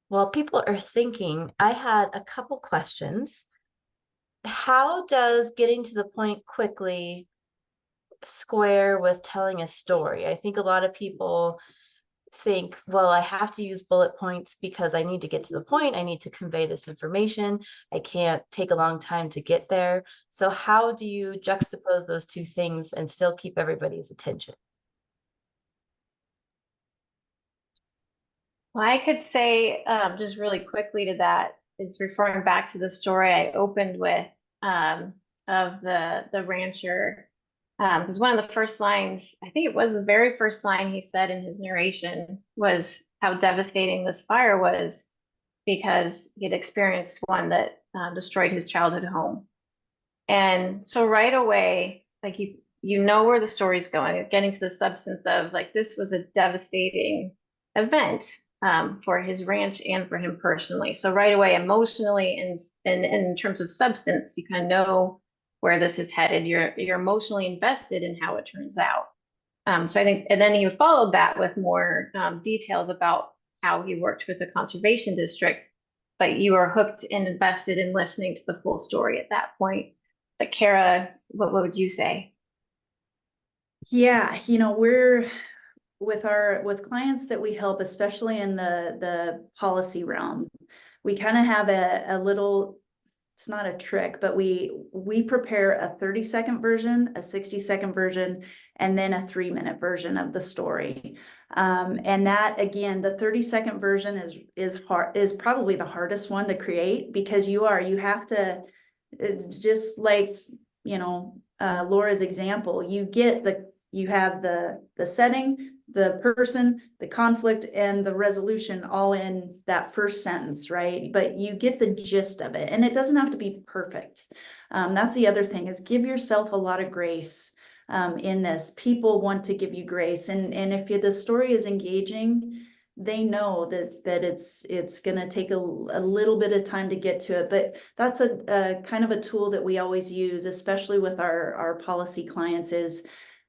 While people are thinking, I had a couple questions. How does getting to the point quickly square with telling a story? I think a lot of people think, well, I have to use bullet points because I need to get to the point. I need to convey this information. I can't take a long time to get there. So how do you juxtapose those two things and still keep everybody's attention? Well, I could say just really quickly to that is referring back to the story I opened with of the rancher. Because one of the first lines, I think it was the very first line he said in his narration, was how devastating this fire was because he'd experienced one that destroyed his childhood home. And so right away, like you know where the story's going, getting to the substance of like this was a devastating event for his ranch and for him personally. So right away, emotionally and in terms of substance, you kind of know where this is headed. You're emotionally invested in how it turns out. So I think, and then he followed that with more details about how he worked with the conservation district, but you are hooked and invested in listening to the full story at that point. But Kara, what would you say? Yeah, we're with clients that we help, especially in the policy realm, we kind of have a little, it's not a trick, but we prepare a 30-second version, a 60-second version, and then a 3-minute version of the story. And that, again, the 30-second version is probably the hardest one to create, because you have to, just like, Laura's example, you have the setting, the person, the conflict, and the resolution all in that first sentence, right? But you get the gist of it, and it doesn't have to be perfect. That's the other thing, is give yourself a lot of grace. in this. People want to give you grace, and if the story is engaging, they know that it's going to take a little bit of time to get to it. But that's a kind of a tool that we always use, especially with our policy clients, is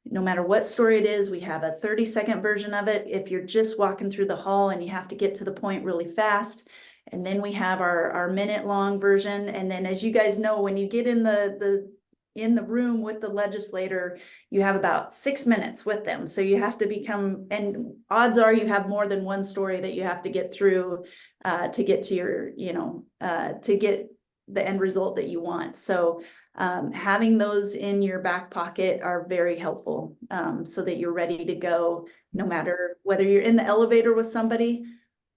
no matter what story it is, we have a 30-second version of it. If you're just walking through the hall and you have to get to the point really fast, and then we have our minute-long version. And then, as you guys know, when you get in the room with the legislator, you have about 6 minutes with them. So you have to become, and odds are you have more than one story that you have to get through to get to your, to get the end result that you want. So having those in your back pocket are very helpful, so that you're ready to go, no matter whether you're in the elevator with somebody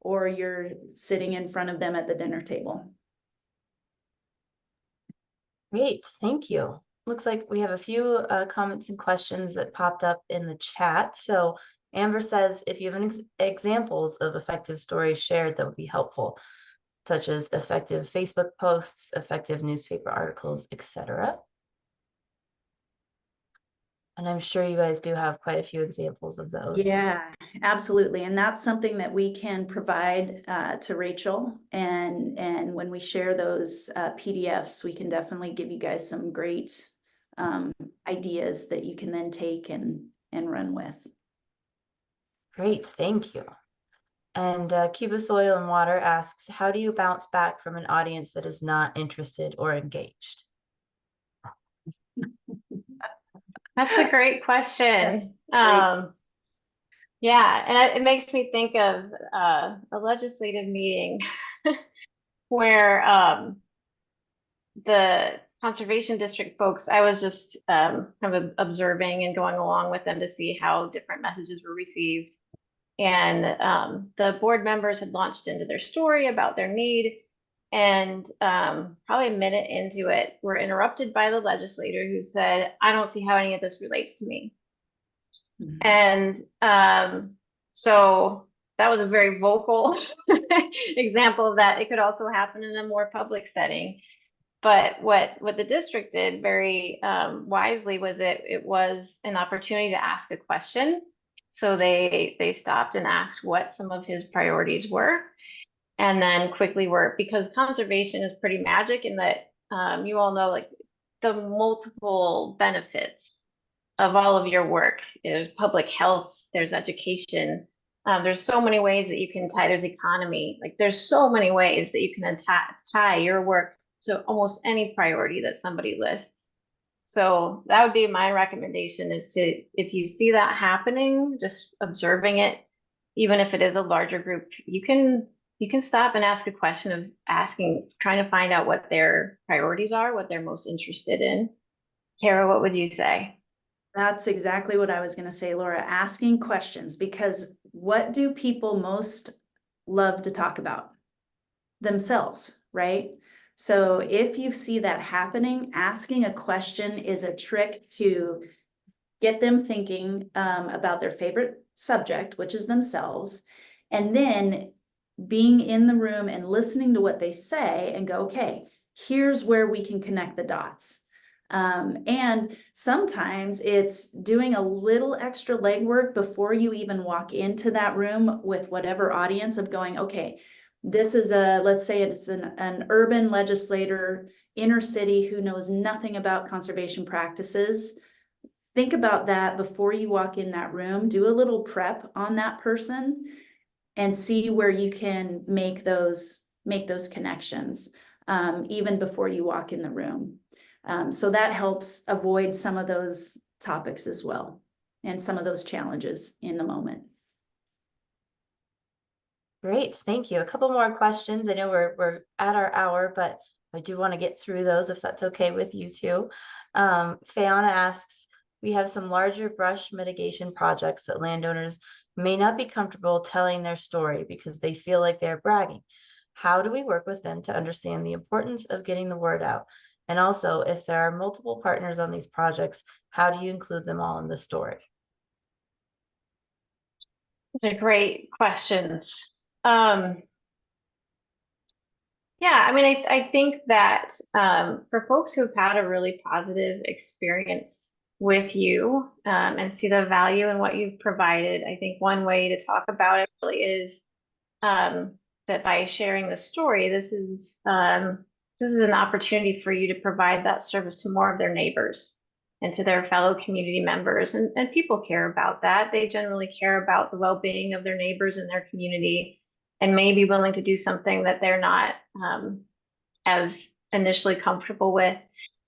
or you're sitting in front of them at the dinner table. Great, thank you. Looks like we have a few comments and questions that popped up in the chat. So Amber says, if you have examples of effective stories shared, that would be helpful, such as effective Facebook posts, effective newspaper articles, etc. And I'm sure you guys do have quite a few examples of those. Yeah, absolutely. And that's something that we can provide to Rachel. And when we share those PDFs, we can definitely give you guys some great ideas that you can then take and run with. Great, thank you. And Cuba Soil and Water asks, how do you bounce back from an audience that is not interested or engaged? That's a great question. Yeah, and it makes me think of a legislative meeting where the conservation district folks, I was just kind of observing and going along with them to see how different messages were received. And the board members had launched into their story about their need. And probably a minute into it, were interrupted by the legislator who said, I don't see how any of this relates to me. And so that was a very vocal example of that. It could also happen in a more public setting. But what the district did very wisely was it was an opportunity to ask a question. So they stopped and asked what some of his priorities were, and then quickly work, because conservation is pretty magic in that you all know, like, the multiple benefits of all of your work. There's public health, there's education, there's so many ways that you can tie, there's economy, like there's so many ways that you can tie your work to almost any priority that somebody lists. So that would be my recommendation, is to, if you see that happening, just observing it, even if it is a larger group, you can stop and ask a question of trying to find out what their priorities are, what they're most interested in. Kara, what would you say? That's exactly what I was going to say, Laura, asking questions, because what do people most love to talk about? Themselves, right? So if you see that happening, asking a question is a trick to get them thinking about their favorite subject, which is themselves, and then being in the room and listening to what they say and go, okay, here's where we can connect the dots. And sometimes it's doing a little extra legwork before you even walk into that room with whatever audience, of going, okay, this is let's say it's an urban legislator, inner city, who knows nothing about conservation practices. Think about that before you walk in that room. Do a little prep on that person and see where you can make those connections, even before you walk in the room. So that helps avoid some of those topics as well, and some of those challenges in the moment. Great, thank you. A couple more questions. I know we're at our hour, but I do want to get through those if that's okay with you too. Fayana asks, we have some larger brush mitigation projects that landowners may not be comfortable telling their story because they feel like they're bragging. How do we work with them to understand the importance of getting the word out? And also, if there are multiple partners on these projects, how do you include them all in the story? Those are great questions. Yeah, I mean, I think that for folks who've had a really positive experience with you and see the value in what you've provided. I think one way to talk about it really is that by sharing the story, this is an opportunity for you to provide that service to more of their neighbors and to their fellow community members. And people care about that. They generally care about the well-being of their neighbors in their community and may be willing to do something that they're not as initially comfortable with.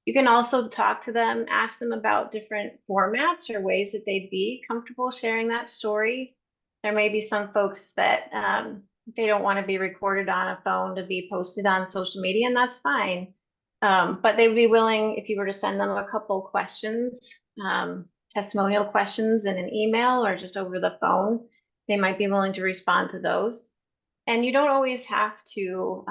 You can also talk to them, ask them about different formats or ways that they'd be comfortable sharing that story. There may be some folks that they don't want to be recorded on a phone to be posted on social media, and that's fine. But they would be willing, if you were to send them a couple questions, testimonial questions in an email or just over the phone, they might be willing to respond to those. And you don't always have to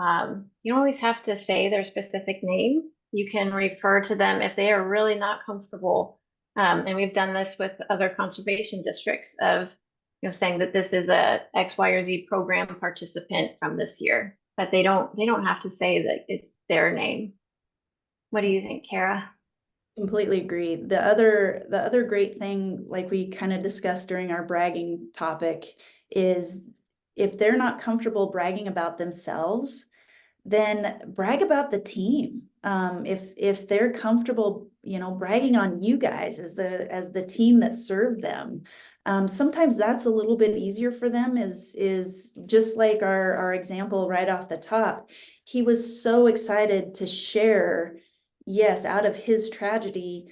say their specific name. You can refer to them if they are really not comfortable. And we've done this with other conservation districts of, saying that this is a X, Y, or Z program participant from this year, but they don't have to say that it's their name. What do you think, Kara? Completely agree. The other great thing, like we kind of discussed during our bragging topic, is if they're not comfortable bragging about themselves, then brag about the team. If they're comfortable, bragging on you guys as the team that served them, sometimes that's a little bit easier for them. Is just like our example right off the top. He was so excited to share. Yes, out of his tragedy,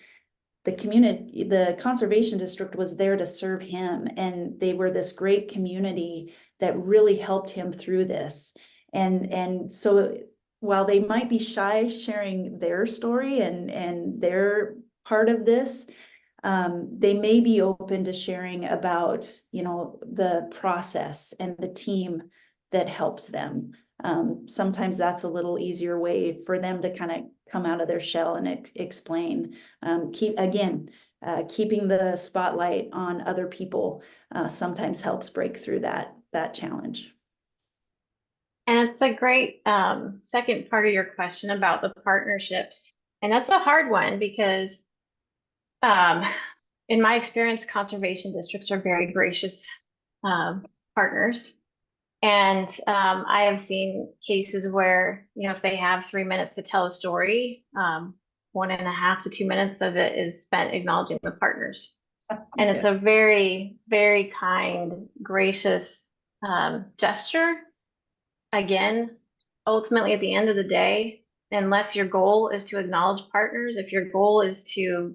the conservation district was there to serve him, and they were this great community that really helped him through this. And so while they might be shy sharing their story and their part of this, they may be open to sharing about, the process and the team that helped them. Sometimes that's a little easier way for them to kind of come out of their shell and explain. Keeping the spotlight on other people sometimes helps break through that challenge. And it's a great second part of your question about the partnerships. And that's a hard one because in my experience, conservation districts are very gracious partners. And I have seen cases where, if they have 3 minutes to tell a story, 1.5 to 2 minutes of it is spent acknowledging the partners. And it's a very, very kind, gracious gesture. Again, ultimately, at the end of the day, unless your goal is to acknowledge partners, if your goal is to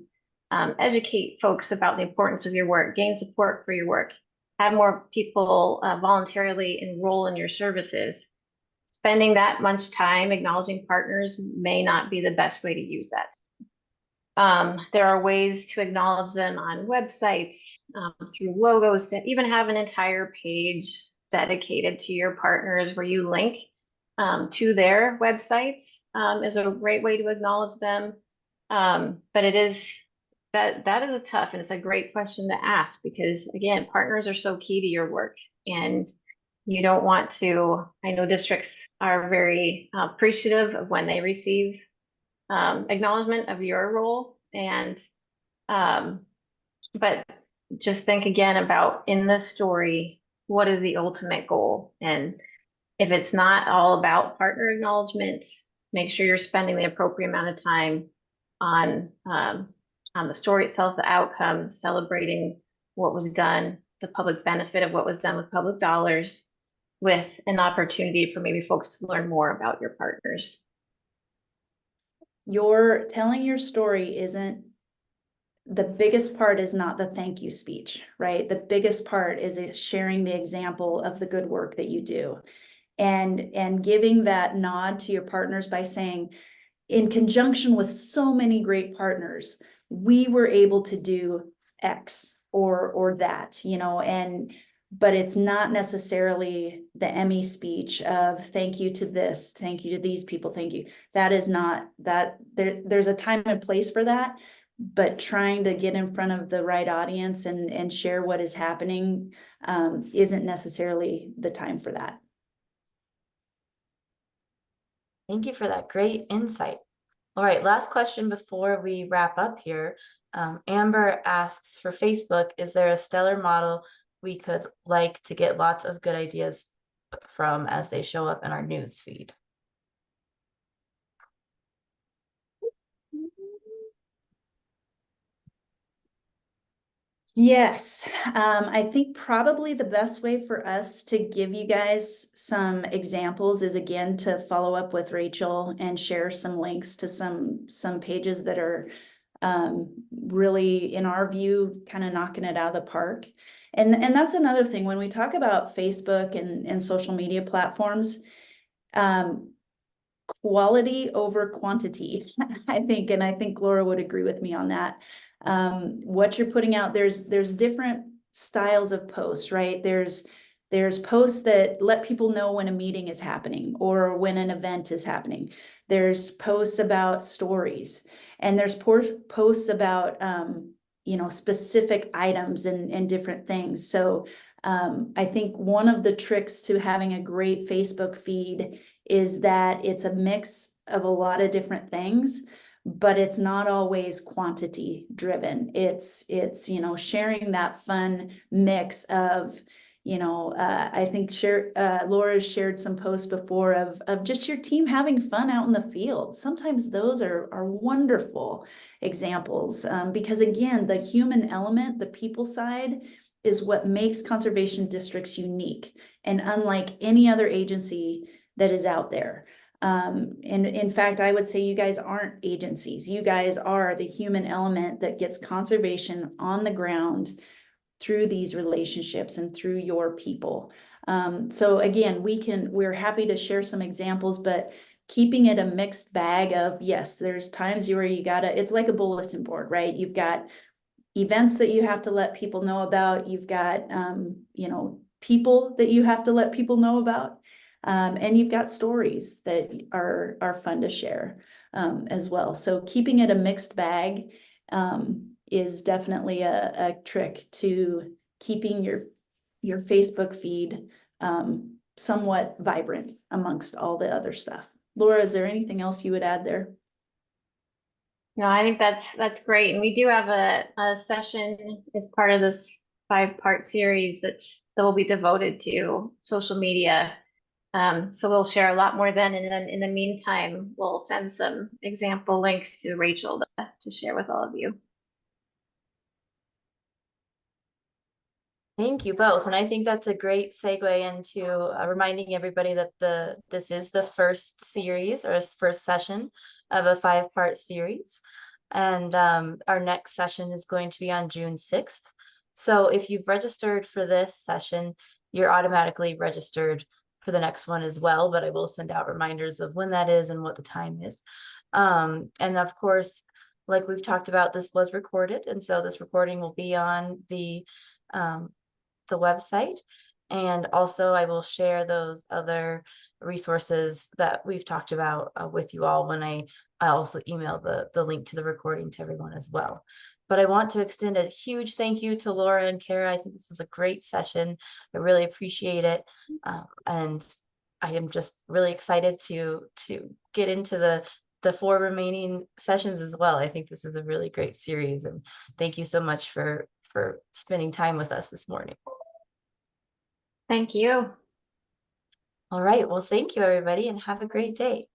educate folks about the importance of your work, gain support for your work, have more people voluntarily enroll in your services, spending that much time acknowledging partners may not be the best way to use that. There are ways to acknowledge them on websites, through logos, to even have an entire page dedicated to your partners where you link to their websites is a great way to acknowledge them. But it is that is a tough, and it's a great question to ask because, again, partners are so key to your work, and you don't want to. I know districts are very appreciative of when they receive acknowledgement of your role, and but just think again about in this story, what is the ultimate goal? And if it's not all about partner acknowledgement, make sure you're spending the appropriate amount of time on the story itself, the outcome, celebrating what was done, the public benefit of what was done with public dollars, with an opportunity for maybe folks to learn more about your partners. Your telling your story isn't the biggest part, is not the thank you speech, right? The biggest part is sharing the example of the good work that you do, and giving that nod to your partners by saying, in conjunction with so many great partners, we were able to do X or that, but it's not necessarily the Emmy speech of thank you to this, thank you to these people, thank you. That is not that. There's a time and place for that, but trying to get in front of the right audience and share what is happening isn't necessarily the time for that. Thank you for that great insight. All right, last question before we wrap up here. Amber asks, for Facebook, is there a stellar model we could like to get lots of good ideas from as they show up in our news feed? Yes, I think probably the best way for us to give you guys some examples is again to follow up with Rachel and share some links to some pages that are really, in our view, kind of knocking it out of the park. And that's another thing when we talk about Facebook and social media platforms, quality over quantity, I think, and I think Laura would agree with me on that. What you're putting out, there's different styles of posts, right? There's posts that let people know when a meeting is happening or when an event is happening. There's posts about stories, and there's posts about specific items and different things. So I think one of the tricks to having a great Facebook feed is that it's a mix of a lot of different things, but it's not always quantity driven. It's sharing that fun mix of, I think Laura's shared some posts before of just your team having fun out in the field. Sometimes those are wonderful examples, because again, the human element, the people side, is what makes conservation districts unique and unlike any other agency that is out there. And in fact, I would say you guys aren't agencies. You guys are the human element that gets conservation on the ground through these relationships and through your people. So again, we're happy to share some examples, but keeping it a mixed bag of, yes, there's times where it's like a bulletin board, right? You've got events that you have to let people know about. You've got, people that you have to let people know about. And you've got stories that are fun to share as well. So keeping it a mixed bag is definitely a trick to keeping your Facebook feed somewhat vibrant amongst all the other stuff. Laura, is there anything else you would add there? No, I think that's great. And we do have a session as part of this 5-part series that will be devoted to social media. So we'll share a lot more then. And then in the meantime, we'll send some example links to Rachel to share with all of you. Thank you both. And I think that's a great segue into reminding everybody that this is the first series or first session of a 5-part series. And our next session is going to be on June 6th. So if you've registered for this session, you're automatically registered for the next one as well, but I will send out reminders of when that is and what the time is. And of course, like we've talked about, this was recorded. And so this recording will be on the website. And also I will share those other resources that we've talked about with you all when I also email the link to the recording to everyone as well. But I want to extend a huge thank you to Laura and Kara. I think this was a great session. I really appreciate it. And I am just really excited to get into the 4 remaining sessions as well. I think this is a really great series, and thank you so much for spending time with us this morning. Thank you. All right, well, thank you everybody and have a great day.